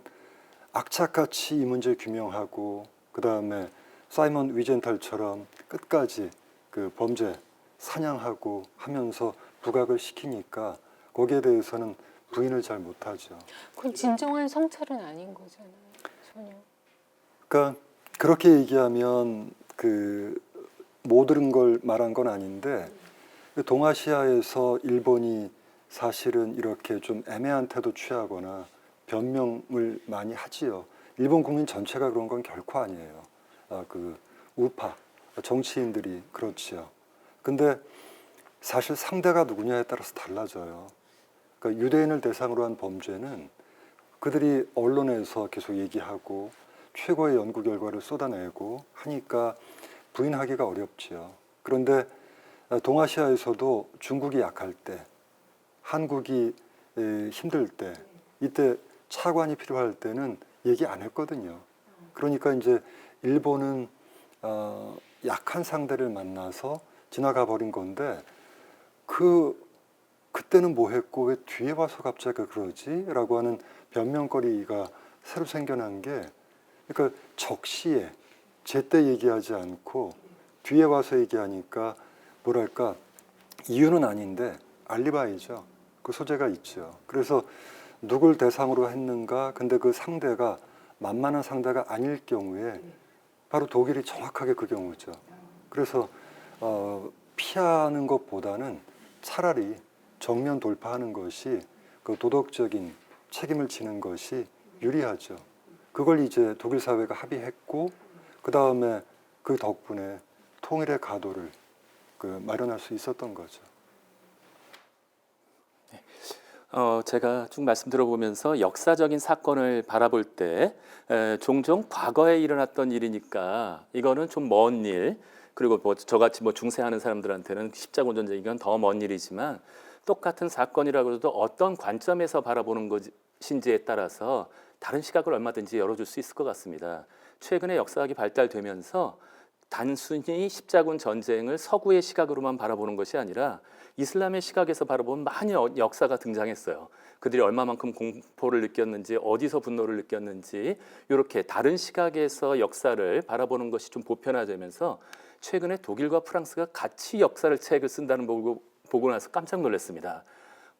C: 악착같이 이 문제 규명하고 그 다음에 사이먼 위젠탈처럼 끝까지 그 범죄 사냥하고 하면서 부각을 시키니까 거기에 대해서는 부인을 잘 못하죠.
A: 그건 진정한 성찰은 아닌 거잖아요. 전혀.
C: 그러니까 그렇게 얘기하면 그 못 들은 걸 말한 건 아닌데 동아시아에서 일본이 사실은 이렇게 좀 애매한 태도 취하거나 변명을 많이 하지요. 일본 국민 전체가 그런 건 결코 아니에요. 그 우파 정치인들이 그렇지요. 근데 사실 상대가 누구냐에 따라서 달라져요. 그러니까 유대인을 대상으로 한 범죄는 그들이 언론에서 계속 얘기하고 최고의 연구 결과를 쏟아내고 하니까 부인하기가 어렵지요. 그런데 동아시아에서도 중국이 약할 때, 한국이 힘들 때, 이때 차관이 필요할 때는 얘기 안 했거든요. 그러니까 이제 일본은 약한 상대를 만나서 지나가 버린 건데 그때는 뭐 했고 왜 뒤에 와서 갑자기 그러지? 라고 하는 변명거리가 새로 생겨난 게 그러니까 적시에 제때 얘기하지 않고 뒤에 와서 얘기하니까 뭐랄까 이유는 아닌데 알리바이죠. 그 소재가 있죠. 그래서 누굴 대상으로 했는가 근데 그 상대가 만만한 상대가 아닐 경우에 바로 독일이 정확하게 그 경우죠. 그래서 피하는 것보다는 차라리 정면 돌파하는 것이 그 도덕적인 책임을 지는 것이 유리하죠. 그걸 이제 독일 사회가 합의했고 그 다음에 그 덕분에 통일의 가도를 마련할 수 있었던 거죠.
B: 제가 쭉 말씀 들어보면서 역사적인 사건을 바라볼 때 종종 과거에 일어났던 일이니까 이거는 좀 먼 일, 그리고 뭐 저같이 뭐 중세하는 사람들한테는 십자군 전쟁 이건 더 먼 일이지만 똑같은 사건이라고 해도 어떤 관점에서 바라보는 것인지에 따라서 다른 시각을 얼마든지 열어줄 수 있을 것 같습니다. 최근에 역사학이 발달되면서 단순히 십자군 전쟁을 서구의 시각으로만 바라보는 것이 아니라 이슬람의 시각에서 바라보면 많은 역사가 등장했어요. 그들이 얼마만큼 공포를 느꼈는지, 어디서 분노를 느꼈는지 이렇게 다른 시각에서 역사를 바라보는 것이 좀 보편화되면서 최근에 독일과 프랑스가 같이 역사를 책을 쓴다는 걸 보고 나서 깜짝 놀랐습니다.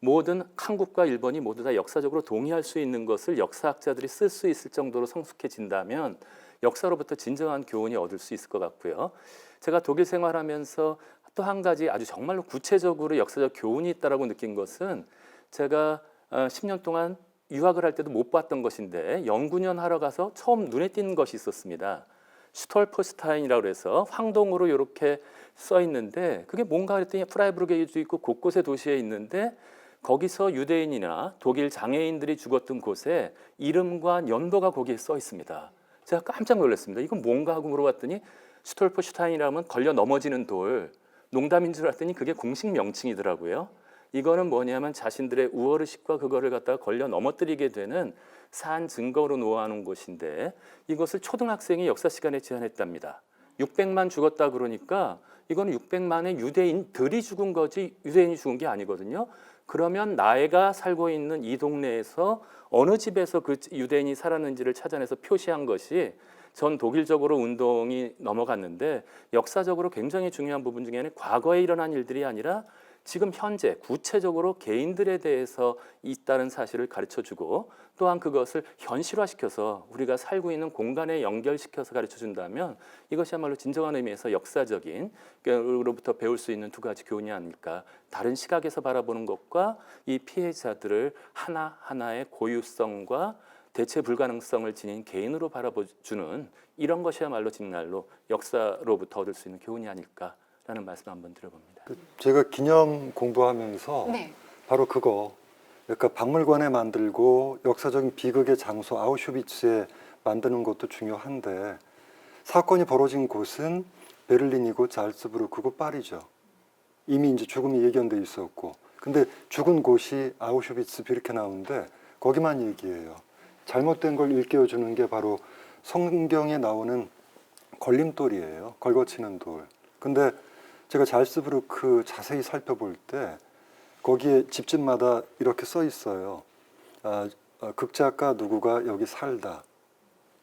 B: 모든 한국과 일본이 모두 다 역사적으로 동의할 수 있는 것을 역사학자들이 쓸 수 있을 정도로 성숙해진다면 역사로부터 진정한 교훈이 얻을 수 있을 것 같고요. 제가 독일 생활하면서 또 한 가지 아주 정말로 구체적으로 역사적 교훈이 있다고 느낀 것은 제가 10년 동안 유학을 할 때도 못 봤던 것인데 연구년 하러 가서 처음 눈에 띄는 것이 있었습니다. 슈톨포스타인이라고 해서 황동으로 이렇게 써 있는데 그게 뭔가 그랬더니 프라이부르크에도 있고 곳곳에 도시에 있는데 거기서 유대인이나 독일 장애인들이 죽었던 곳에 이름과 연도가 거기에 써 있습니다. 제가 깜짝 놀랐습니다. 이건 뭔가 하고 물어봤더니 슈톨포슈타인이라면 걸려 넘어지는 돌, 농담인 줄 알았더니 그게 공식 명칭이더라고요. 이거는 뭐냐면 자신들의 우월의식과 그거를 갖다가 걸려 넘어뜨리게 되는 산 증거로 놓아놓은 곳인데 이것을 초등학생이 역사 시간에 제안했답니다. 600만 죽었다 그러니까 이거는 600만의 유대인들이 죽은 거지 유대인이 죽은 게 아니거든요. 그러면 나이가 살고 있는 이 동네에서 어느 집에서 그 유대인이 살았는지를 찾아내서 표시한 것이 전 독일적으로 운동이 넘어갔는데 역사적으로 굉장히 중요한 부분 중에 하나는 과거에 일어난 일들이 아니라 지금 현재 구체적으로 개인들에 대해서 있다는 사실을 가르쳐주고 또한 그것을 현실화시켜서 우리가 살고 있는 공간에 연결시켜서 가르쳐준다면 이것이야말로 진정한 의미에서 역사적인 으로부터 배울 수 있는 두 가지 교훈이 아닐까. 다른 시각에서 바라보는 것과 이 피해자들을 하나하나의 고유성과 대체 불가능성을 지닌 개인으로 바라보주는 이런 것이야말로 정말로 역사로부터 얻을 수 있는 교훈이 아닐까라는 말씀 한번 드려봅니다.
C: 제가 기념 공부하면서
A: 네.
C: 바로 그거 그러니까 박물관에 만들고 역사적인 비극의 장소 아우슈비츠에 만드는 것도 중요한데 사건이 벌어진 곳은 베를린이고 잘츠부르크고 파리죠. 이미 이제 죽음이 예견돼 있었고 근데 죽은 곳이 아우슈비츠 비르케나우인데 거기만 얘기해요. 잘못된 걸 일깨워주는 게 바로 성경에 나오는 걸림돌이에요. 걸거치는 돌. 근데 제가 잘츠부르크 자세히 살펴볼 때 거기에 집집마다 이렇게 써 있어요. 극작가 누구가 여기 살다.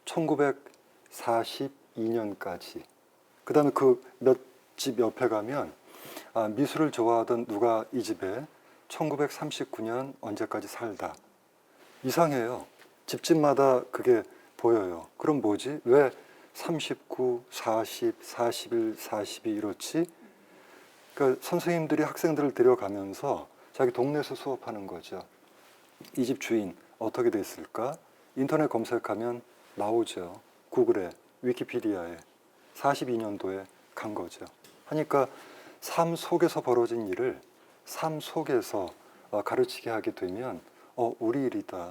C: 1942년까지. 그 다음에 그 몇 집 옆에 가면 미술을 좋아하던 누가 이 집에 1939년 언제까지 살다. 이상해요. 집집마다 그게 보여요. 그럼 뭐지? 왜 39, 40, 41, 42 이렇지? 그러니까 선생님들이 학생들을 데려가면서 자기 동네에서 수업하는 거죠. 이 집 주인 어떻게 됐을까? 인터넷 검색하면 나오죠. 구글에, 위키피디아에 42년도에 간 거죠. 하니까 삶 속에서 벌어진 일을 삶 속에서 가르치게 하게 되면 우리 일이다.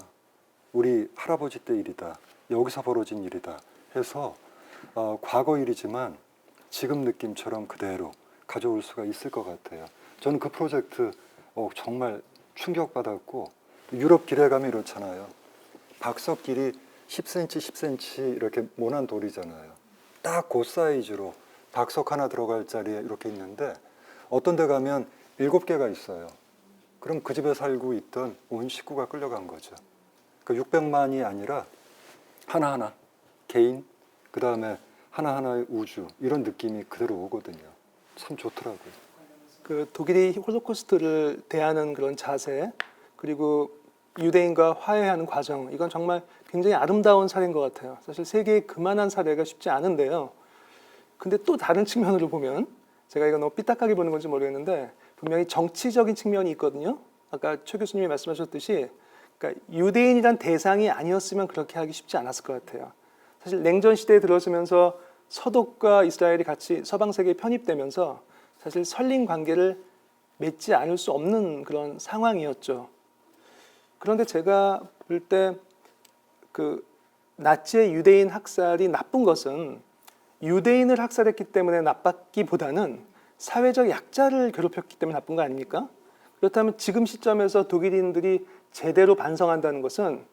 C: 우리 할아버지 때 일이다. 여기서 벌어진 일이다. 해서 과거 일이지만 지금 느낌처럼 그대로 가져올 수가 있을 것 같아요. 저는 그 프로젝트 정말 충격받았고 유럽 길에 가면 이렇잖아요. 박석 길이 10cm, 10cm 이렇게 모난 돌이잖아요. 딱 그 사이즈로 박석 하나 들어갈 자리에 이렇게 있는데 어떤 데 가면 7개가 있어요. 그럼 그 집에 살고 있던 온 식구가 끌려간 거죠. 그러니까 600만이 아니라 하나하나 개인, 그 다음에 하나하나의 우주 이런 느낌이 그대로 오거든요. 참 좋더라고요.
E: 그 독일이 홀로코스트를 대하는 그런 자세, 그리고 유대인과 화해하는 과정, 이건 정말 굉장히 아름다운 사례인 것 같아요. 사실 세계에 그만한 사례가 쉽지 않은데요. 근데 또 다른 측면으로 보면, 제가 이거 너무 삐딱하게 보는 건지 모르겠는데 분명히 정치적인 측면이 있거든요. 아까 최 교수님이 말씀하셨듯이, 그러니까 유대인이란 대상이 아니었으면 그렇게 하기 쉽지 않았을 것 같아요. 사실 냉전 시대에 들어서면서 서독과 이스라엘이 같이 서방 세계에 편입되면서 사실 설린 관계를 맺지 않을 수 없는 그런 상황이었죠. 그런데 제가 볼 때 그 나치의 유대인 학살이 나쁜 것은 유대인을 학살했기 때문에 나빴기보다는 사회적 약자를 괴롭혔기 때문에 나쁜 거 아닙니까? 그렇다면 지금 시점에서 독일인들이 제대로 반성한다는 것은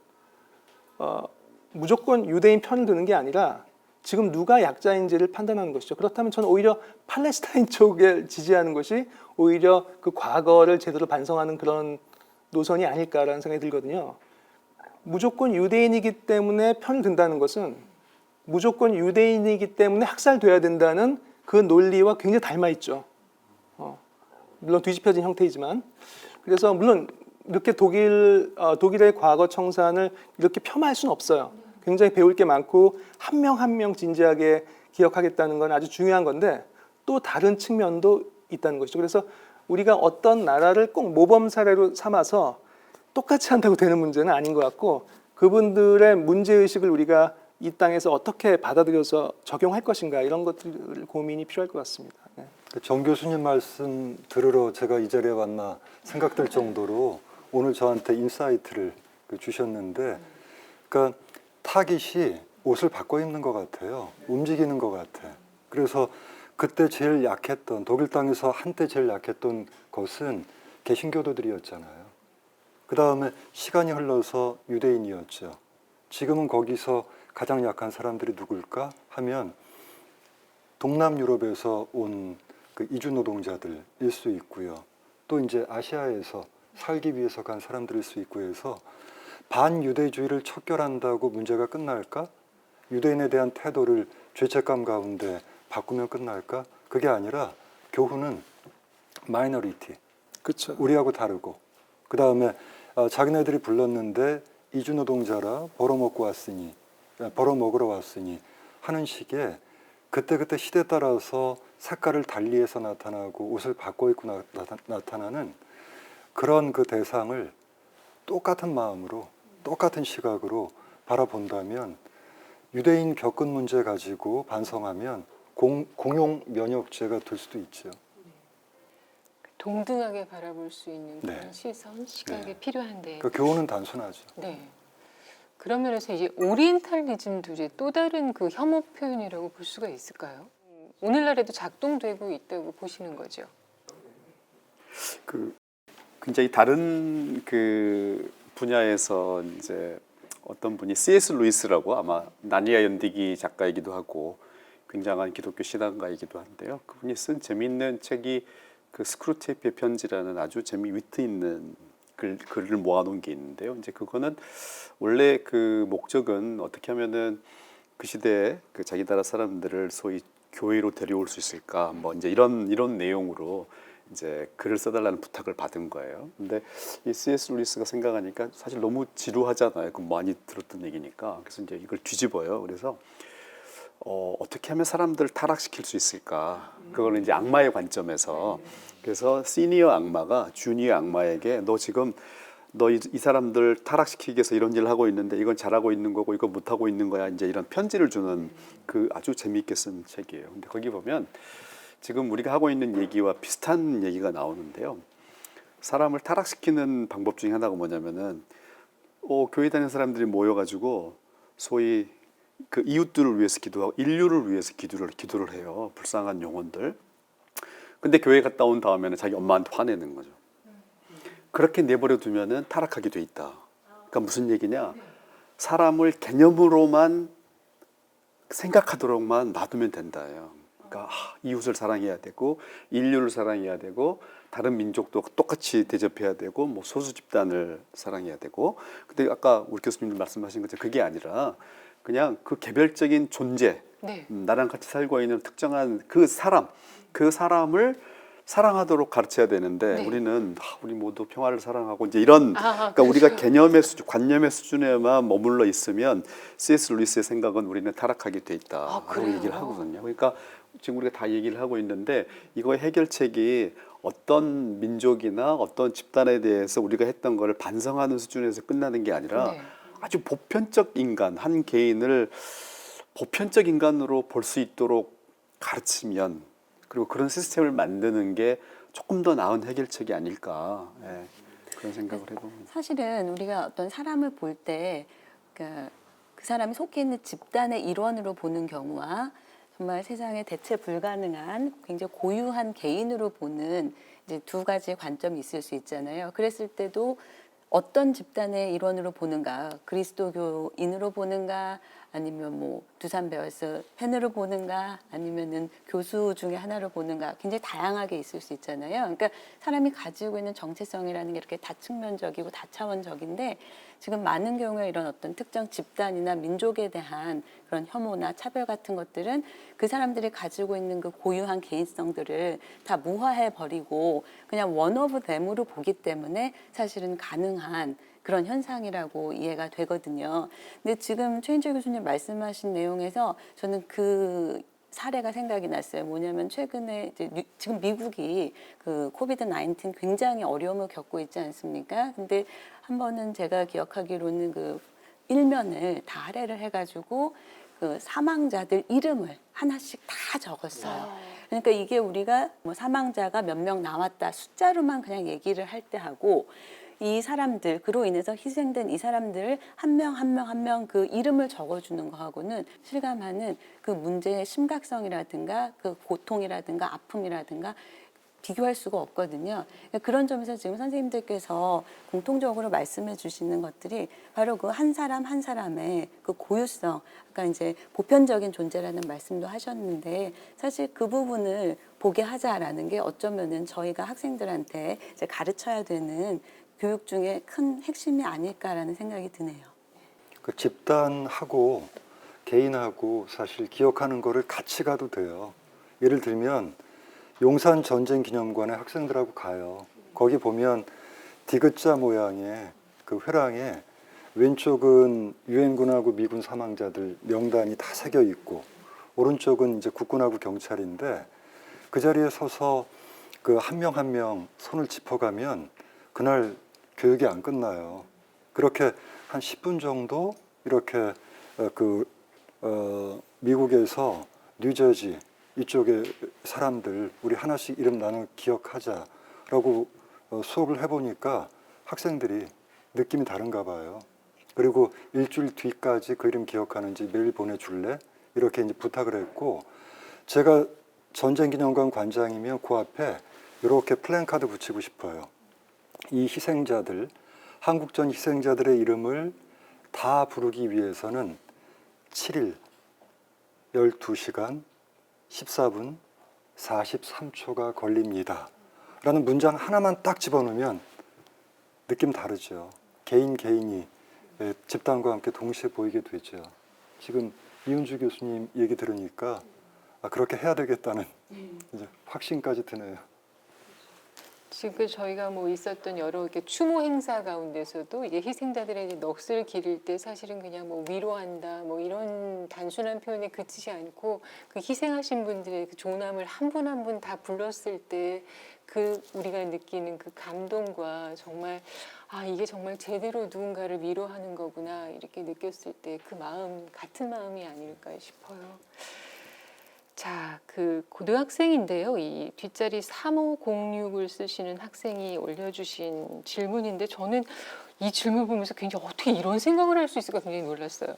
E: 무조건 유대인 편을 드는 게 아니라 지금 누가 약자인지를 판단하는 것이죠. 그렇다면 저는 오히려 팔레스타인 쪽을 지지하는 것이 오히려 그 과거를 제대로 반성하는 그런 노선이 아닐까라는 생각이 들거든요. 무조건 유대인이기 때문에 편을 든다는 것은 무조건 유대인이기 때문에 학살돼야 된다는 그 논리와 굉장히 닮아 있죠. 물론 뒤집혀진 형태이지만. 그래서 물론 이렇게 독일의 과거 청산을 이렇게 폄하할 수는 없어요. 굉장히 배울 게 많고 한 명 한 명 진지하게 기억하겠다는 건 아주 중요한 건데 또 다른 측면도 있다는 것이죠. 그래서 우리가 어떤 나라를 꼭 모범 사례로 삼아서 똑같이 한다고 되는 문제는 아닌 것 같고 그분들의 문제의식을 우리가 이 땅에서 어떻게 받아들여서 적용할 것인가 이런 것들 고민이 필요할 것 같습니다. 네.
C: 정 교수님 말씀 들으러 제가 이 자리에 왔나 생각될 정도로 오늘 저한테 인사이트를 주셨는데 그러니까 타깃이 옷을 바꿔 입는 것 같아요. 움직이는 것 같아. 그래서 그때 제일 약했던 독일 땅에서 한때 제일 약했던 것은 개신교도들이었잖아요. 그 다음에 시간이 흘러서 유대인이었죠. 지금은 거기서 가장 약한 사람들이 누굴까 하면 동남 유럽에서 온 그 이주 노동자들일 수 있고요. 또 이제 아시아에서 살기 위해서 간 사람들일 수 있고 해서 반유대주의를 척결한다고 문제가 끝날까? 유대인에 대한 태도를 죄책감 가운데 바꾸면 끝날까? 그게 아니라 교훈은 마이너리티,
E: 그렇죠.
C: 우리하고 다르고 그 다음에 자기네들이 불렀는데 이주노동자라 벌어먹으러 왔으니 하는 식의 그때 시대에 따라서 색깔을 달리해서 나타나고 옷을 바꿔 입고 나타나는 그런 그 대상을 똑같은 마음으로 똑같은 시각으로 바라본다면 유대인 겪은 문제 가지고 반성하면 공용 면역죄가 될 수도 있죠.
A: 동등하게 바라볼 수 있는 그런
C: 네.
A: 시선, 시각이
C: 네.
A: 필요한데.
C: 그러니까 교훈은 단순하죠.
A: 네. 그런 면에서 이제 오리엔탈리즘도 이제 또 다른 그 혐오 표현이라고 볼 수가 있을까요? 오늘날에도 작동되고 있다고 보시는 거죠.
F: 그 굉장히 다른 그 분야에서 이제 어떤 분이 C.S. 루이스라고 아마 나니아 연대기 작가이기도 하고 굉장한 기독교 신앙가이기도 한데요. 그분이 쓴 재미있는 책이 그 스크루테이프의 편지라는 아주 위트 있는 글을 모아놓은 게 있는데요. 이제 그거는 원래 그 목적은 어떻게 하면은 그 시대에 그 자기 나라 사람들을 소위 교회로 데려올 수 있을까, 뭐 이제 이런 내용으로 이제 글을 써달라는 부탁을 받은 거예요. 근데 이 C.S. 루이스가 생각하니까 사실 너무 지루하잖아요. 그 많이 들었던 얘기니까. 그래서 이제 이걸 뒤집어요. 그래서 어떻게 하면 사람들을 타락시킬 수 있을까? 그거는 이제 악마의 관점에서. 그래서 시니어 악마가 주니어 악마에게 너 지금 너 이 사람들 타락시키기 위해서 이런 일을 하고 있는데 이건 잘하고 있는 거고 이거 못하고 있는 거야. 이제 이런 편지를 주는 그 아주 재미있게 쓴 책이에요. 근데 거기 보면 지금 우리가 하고 있는 얘기와 비슷한 얘기가 나오는데요. 사람을 타락시키는 방법 중에 하나가 뭐냐면은 교회 다니는 사람들이 모여가지고 소위 그 이웃들을 위해서 기도하고 인류를 위해서 기도를 해요. 불쌍한 영혼들. 근데 교회 갔다 온 다음에는 자기 엄마한테 화내는 거죠. 그렇게 내버려 두면은 타락하게 돼 있다. 그러니까 무슨 얘기냐? 사람을 개념으로만 생각하도록만 놔두면 된다예요. 그러니까 이웃을 사랑해야 되고 인류를 사랑해야 되고 다른 민족도 똑같이 대접해야 되고 뭐 소수 집단을 사랑해야 되고. 근데 아까 우리 교수님들 말씀하신 것처럼 그게 아니라 그냥 그 개별적인 존재,
A: 네.
F: 나랑 같이 살고 있는 특정한 그 사람을 사랑하도록 가르쳐야 되는데
A: 네.
F: 우리는 우리 모두 평화를 사랑하고 이제 이런 그러니까
A: 그렇죠.
F: 우리가 개념의 수준, 관념의 수준에만 머물러 있으면 C.S. 루이스의 생각은 우리는 타락하게 돼 있다라고
A: 그래요?
F: 얘기를 하거든요. 그러니까 지금 우리가 다 얘기를 하고 있는데 이거의 해결책이 어떤 민족이나 어떤 집단에 대해서 우리가 했던 거를 반성하는 수준에서 끝나는 게 아니라
A: 네.
F: 아주 보편적 인간, 한 개인을 보편적 인간으로 볼 수 있도록 가르치면 그리고 그런 시스템을 만드는 게 조금 더 나은 해결책이 아닐까 그런 생각을 해봅니다.
D: 사실은 우리가 어떤 사람을 볼 때 그 사람이 속해 있는 집단의 일원으로 보는 경우와 정말 세상에 대체 불가능한 굉장히 고유한 개인으로 보는 이제 두 가지 관점이 있을 수 있잖아요. 그랬을 때도 어떤 집단의 일원으로 보는가, 그리스도교인으로 보는가, 아니면 뭐 두산 베어스 팬으로 보는가, 아니면은 교수 중에 하나로 보는가, 굉장히 다양하게 있을 수 있잖아요. 그러니까 사람이 가지고 있는 정체성이라는 게 이렇게 다측면적이고 다차원적인데 지금 많은 경우에 이런 어떤 특정 집단이나 민족에 대한 그런 혐오나 차별 같은 것들은 그 사람들이 가지고 있는 그 고유한 개인성들을 다 무화해 버리고 그냥 원 오브 댐으로 보기 때문에 사실은 가능한 그런 현상이라고 이해가 되거든요. 근데 지금 최인철 교수님 말씀하신 내용에서 저는 그 사례가 생각이 났어요. 뭐냐면 최근에 이제 지금 미국이 그 코비드 19 굉장히 어려움을 겪고 있지 않습니까? 근데 한 번은 제가 기억하기로는 그 일면을 다 할애를 해가지고 그 사망자들 이름을 하나씩 다 적었어요. 그러니까 이게 우리가 뭐 사망자가 몇 명 나왔다 숫자로만 그냥 얘기를 할 때 하고 이 사람들, 그로 인해서 희생된 이 사람들을 한 명 한 명 한 명 그 이름을 적어주는 거하고는 실감하는 그 문제의 심각성이라든가 그 고통이라든가 아픔이라든가 비교할 수가 없거든요. 그런 점에서 지금 선생님들께서 공통적으로 말씀해 주시는 것들이 바로 그 한 사람 한 사람의 그 고유성, 아까 이제 보편적인 존재라는 말씀도 하셨는데 사실 그 부분을 보게 하자라는 게 어쩌면은 저희가 학생들한테 이제 가르쳐야 되는 교육 중에 큰 핵심이 아닐까라는 생각이 드네요.
C: 그 집단하고 개인하고 사실 기억하는 거를 같이 가도 돼요. 예를 들면 용산 전쟁 기념관에 학생들하고 가요. 거기 보면 디귿자 모양의 그 회랑에 왼쪽은 유엔군하고 미군 사망자들 명단이 다 새겨 있고 오른쪽은 이제 국군하고 경찰인데 그 자리에 서서 그 한 명 한 명 손을 짚어가면 그날 교육이 안 끝나요. 그렇게 한 10분 정도 이렇게 미국에서 뉴저지 이쪽의 사람들 우리 하나씩 이름 나눠 기억하자라고 수업을 해보니까 학생들이 느낌이 다른가 봐요. 그리고 일주일 뒤까지 그 이름 기억하는지 메일 보내줄래? 이렇게 이제 부탁을 했고 제가 전쟁기념관 관장이면 그 앞에 이렇게 플랜카드 붙이고 싶어요. 이 희생자들, 한국전 희생자들의 이름을 다 부르기 위해서는 7일, 12시간, 14분, 43초가 걸립니다. 라는 문장 하나만 딱 집어넣으면 느낌 다르죠. 개인이 집단과 함께 동시에 보이게 되죠. 지금 이은주 교수님 얘기 들으니까 그렇게 해야 되겠다는 이제 확신까지 드네요.
A: 지금 저희가 뭐 있었던 여러 이렇게 추모 행사 가운데서도 이게 희생자들의 이제 넋을 기릴 때 사실은 그냥 뭐 위로한다 뭐 이런 단순한 표현에 그치지 않고 그 희생하신 분들의 그 조남을 한 분 한 분 다 불렀을 때 그 우리가 느끼는 그 감동과 정말 아 이게 정말 제대로 누군가를 위로하는 거구나 이렇게 느꼈을 때 그 마음 같은 마음이 아닐까 싶어요. 자, 그 고등학생인데요. 이 뒷자리 3506을 쓰시는 학생이 올려주신 질문인데 저는 이 질문 보면서 굉장히 어떻게 이런 생각을 할 수 있을까 굉장히 놀랐어요.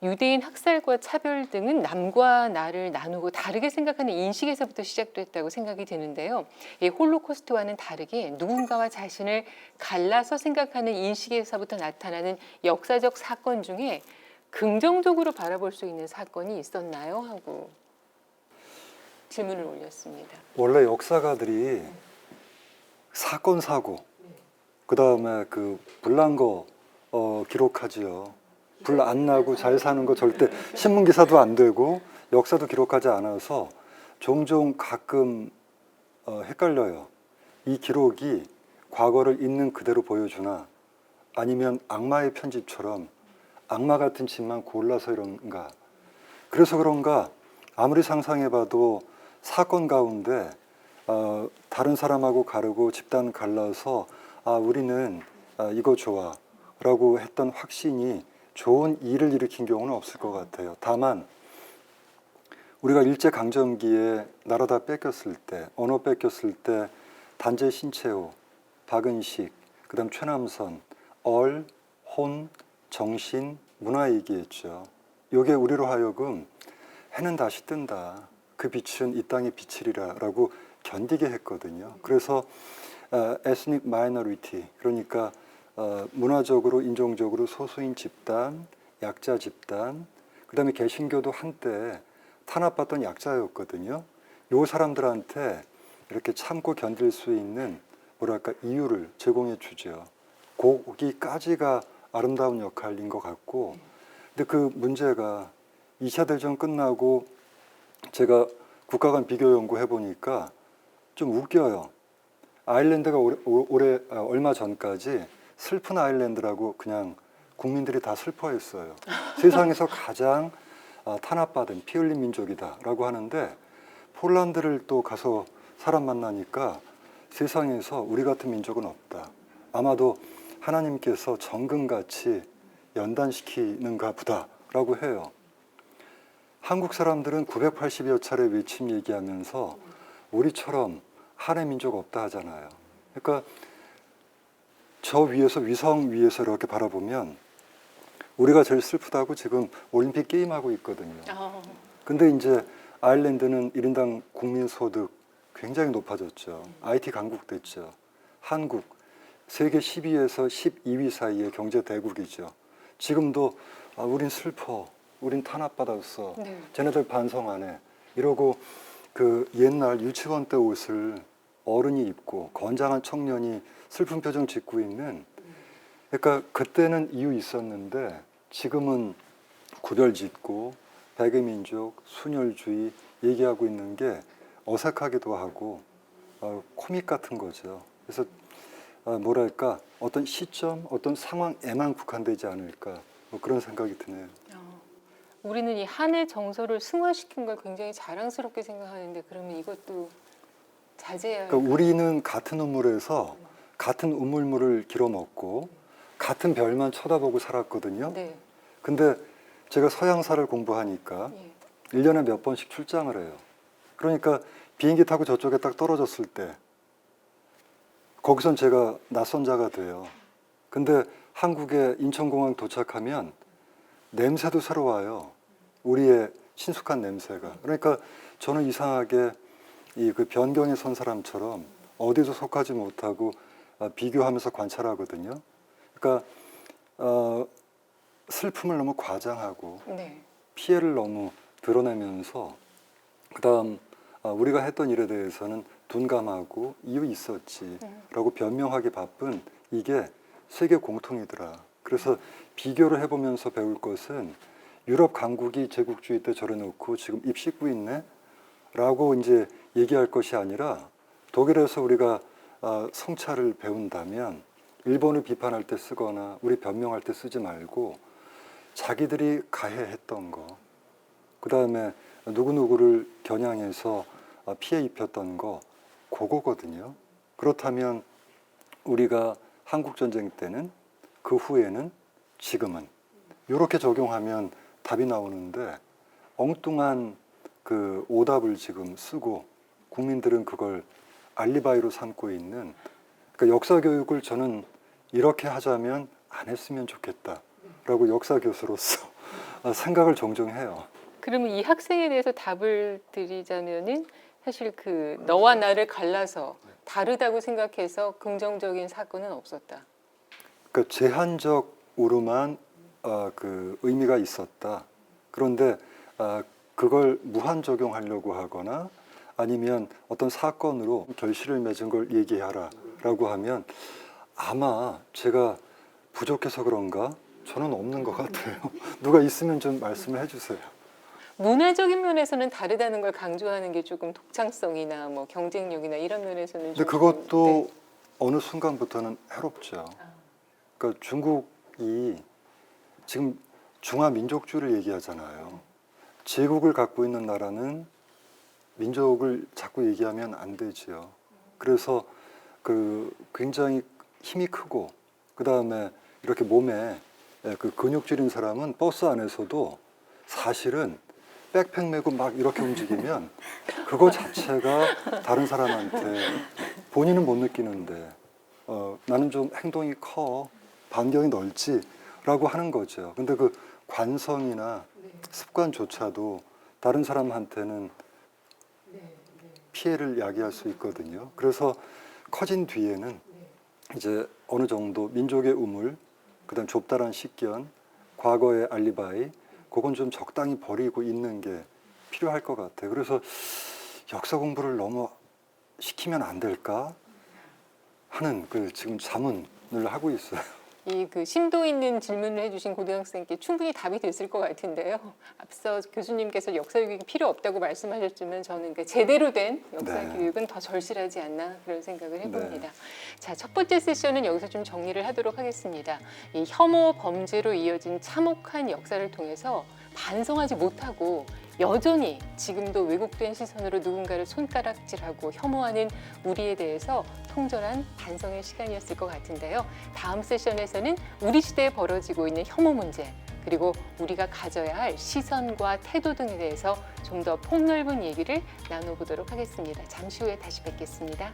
A: 유대인 학살과 차별 등은 남과 나를 나누고 다르게 생각하는 인식에서부터 시작됐다고 생각이 드는데요. 이 홀로코스트와는 다르게 누군가와 자신을 갈라서 생각하는 인식에서부터 나타나는 역사적 사건 중에 긍정적으로 바라볼 수 있는 사건이 있었나요? 하고 질문을 올렸습니다.
C: 원래 역사가들이 사건 사고 그다음에 그 불난 거 기록하지요. 불 안 나고 잘 사는 거 절대 신문 기사도 안 되고 역사도 기록하지 않아서 종종 가끔 헷갈려요. 이 기록이 과거를 있는 그대로 보여주나 아니면 악마의 편집처럼 악마 같은 짓만 골라서 이런가. 그래서 그런가 아무리 상상해봐도 사건 가운데 다른 사람하고 가르고 집단 갈라서 우리는 이거 좋아 라고 했던 확신이 좋은 일을 일으킨 경우는 없을 것 같아요. 다만 우리가 일제강점기에 나라 다 뺏겼을 때 언어 뺏겼을 때 단재 신채호, 박은식, 그 다음 최남선, 얼, 혼, 정신, 문화 얘기했죠. 이게 우리로 하여금 해는 다시 뜬다. 그 빛은 이 땅의 빛이리라 라고 견디게 했거든요. 그래서 ethnic minority 그러니까 문화적으로 인종적으로 소수인 집단, 약자 집단 그 다음에 개신교도 한때 탄압받던 약자였거든요. 요 사람들한테 이렇게 참고 견딜 수 있는 뭐랄까 이유를 제공해 주죠. 거기까지가 아름다운 역할인 것 같고 근데 그 문제가 2차 대전 끝나고 제가 국가 간 비교 연구 해보니까 좀 웃겨요. 아일랜드가 얼마 전까지 슬픈 아일랜드라고 그냥 국민들이 다 슬퍼했어요. 세상에서 가장 탄압받은 피 흘린 민족이다라고 하는데 폴란드를 또 가서 사람 만나니까 세상에서 우리 같은 민족은 없다. 아마도 하나님께서 정금같이 연단시키는가 보다라고 해요. 한국 사람들은 980여 차례 외침 얘기하면서 우리처럼 한해 민족 없다 하잖아요. 그러니까 저 위에서 위성 위에서 이렇게 바라보면 우리가 제일 슬프다고 지금 올림픽 게임하고 있거든요. 근데 이제 아일랜드는 1인당 국민소득 굉장히 높아졌죠. IT 강국 됐죠. 한국 세계 10위에서 12위 사이의 경제 대국이죠. 지금도 우린 슬퍼. 우린 탄압받았어.
A: 네.
C: 쟤네들 반성 안 해. 이러고 그 옛날 유치원 때 옷을 어른이 입고 건장한 청년이 슬픈 표정 짓고 있는 그러니까 그때는 이유 있었는데 지금은 구별짓고 백의민족, 순혈주의 얘기하고 있는 게 어색하기도 하고 코믹 같은 거죠. 그래서 뭐랄까 어떤 시점, 어떤 상황에만 국한되지 않을까 뭐 그런 생각이 드네요.
A: 우리는 이 한해 정서를 승화시킨 걸 굉장히 자랑스럽게 생각하는데 그러면 이것도 자제해야 할까요?
C: 그러니까 우리는 같은 우물에서 같은 우물물을 길어 먹고 같은 별만 쳐다보고 살았거든요.
A: 네.
C: 근데 제가 서양사를 공부하니까
A: 예.
C: 1년에 몇 번씩 출장을 해요. 그러니까 비행기 타고 저쪽에 딱 떨어졌을 때 거기선 제가 낯선 자가 돼요. 근데 한국에 인천공항 도착하면 냄새도 새로 와요. 우리의 친숙한 냄새가. 그러니까 저는 이상하게 이 그 변경에 선 사람처럼 어디도 속하지 못하고 비교하면서 관찰하거든요. 그러니까 슬픔을 너무 과장하고
A: 네.
C: 피해를 너무 드러내면서 그다음 우리가 했던 일에 대해서는 둔감하고 이유 있었지라고 변명하기 바쁜 이게 세계 공통이더라. 그래서 비교를 해보면서 배울 것은 유럽 강국이 제국주의 때 저래놓고 지금 입 씻고 있네? 라고 이제 얘기할 것이 아니라 독일에서 우리가 성찰을 배운다면 일본을 비판할 때 쓰거나 우리 변명할 때 쓰지 말고 자기들이 가해했던 거, 그다음에 누구누구를 겨냥해서 피해 입혔던 거, 그거거든요. 그렇다면 우리가 한국전쟁 때는, 그 후에는, 지금은 이렇게 적용하면 답이 나오는데 엉뚱한 그 오답을 지금 쓰고 국민들은 그걸 알리바이로 삼고 있는, 그러니까 역사 교육을 저는 이렇게 하자면 안 했으면 좋겠다라고 역사 교수로서 생각을 종종 해요.
A: 그러면 이 학생에 대해서 답을 드리자면은 사실 그 너와 나를 갈라서 다르다고 생각해서 긍정적인 사건은 없었다.
C: 그러니까 제한적으로만 그 의미가 있었다. 그런데 그걸 무한 적용하려고 하거나 아니면 어떤 사건으로 결실을 맺은 걸 얘기하라라고 하면 아마 제가 부족해서 그런가? 저는 없는 것 같아요. 누가 있으면 좀 말씀을 해주세요.
A: 문화적인 면에서는 다르다는 걸 강조하는 게 조금 독창성이나 뭐 경쟁력이나 이런 면에서는
C: 근데
A: 좀
C: 그것도
A: 네.
C: 어느 순간부터는 해롭죠. 그러니까 중국이 지금 중화민족주의를 얘기하잖아요. 제국을 갖고 있는 나라는 민족을 자꾸 얘기하면 안 되지요. 그래서 그 굉장히 힘이 크고 그 다음에 이렇게 몸에 그 근육질인 사람은 버스 안에서도 사실은 백팩 메고 막 이렇게 움직이면 그거 자체가 다른 사람한테 본인은 못 느끼는데 나는 좀 행동이 커, 반경이 넓지라고 하는 거죠. 근데 그 관성이나 습관조차도 다른 사람한테는 피해를 야기할 수 있거든요. 그래서 커진 뒤에는 이제 어느 정도 민족의 우물, 그다음 좁다란 식견, 과거의 알리바이, 그건 좀 적당히 버리고 있는 게 필요할 것 같아요. 그래서 역사 공부를 너무 시키면 안 될까 하는 그 지금 자문을 하고 있어요.
A: 이 그 심도 있는 질문을 해주신 고등학생께 충분히 답이 됐을 것 같은데요. 앞서 교수님께서 역사 교육이 필요 없다고 말씀하셨지만 저는 그 제대로 된 역사
C: 네.
A: 교육은 더 절실하지 않나 그런 생각을 해봅니다.
C: 네.
A: 자, 첫 번째 세션은 여기서 좀 정리를 하도록 하겠습니다. 이 혐오 범죄로 이어진 참혹한 역사를 통해서 반성하지 못하고 여전히 지금도 왜곡된 시선으로 누군가를 손가락질하고 혐오하는 우리에 대해서 통절한 반성의 시간이었을 것 같은데요. 다음 세션에서는 우리 시대에 벌어지고 있는 혐오 문제, 그리고 우리가 가져야 할 시선과 태도 등에 대해서 좀 더 폭넓은 얘기를 나눠보도록 하겠습니다. 잠시 후에 다시 뵙겠습니다.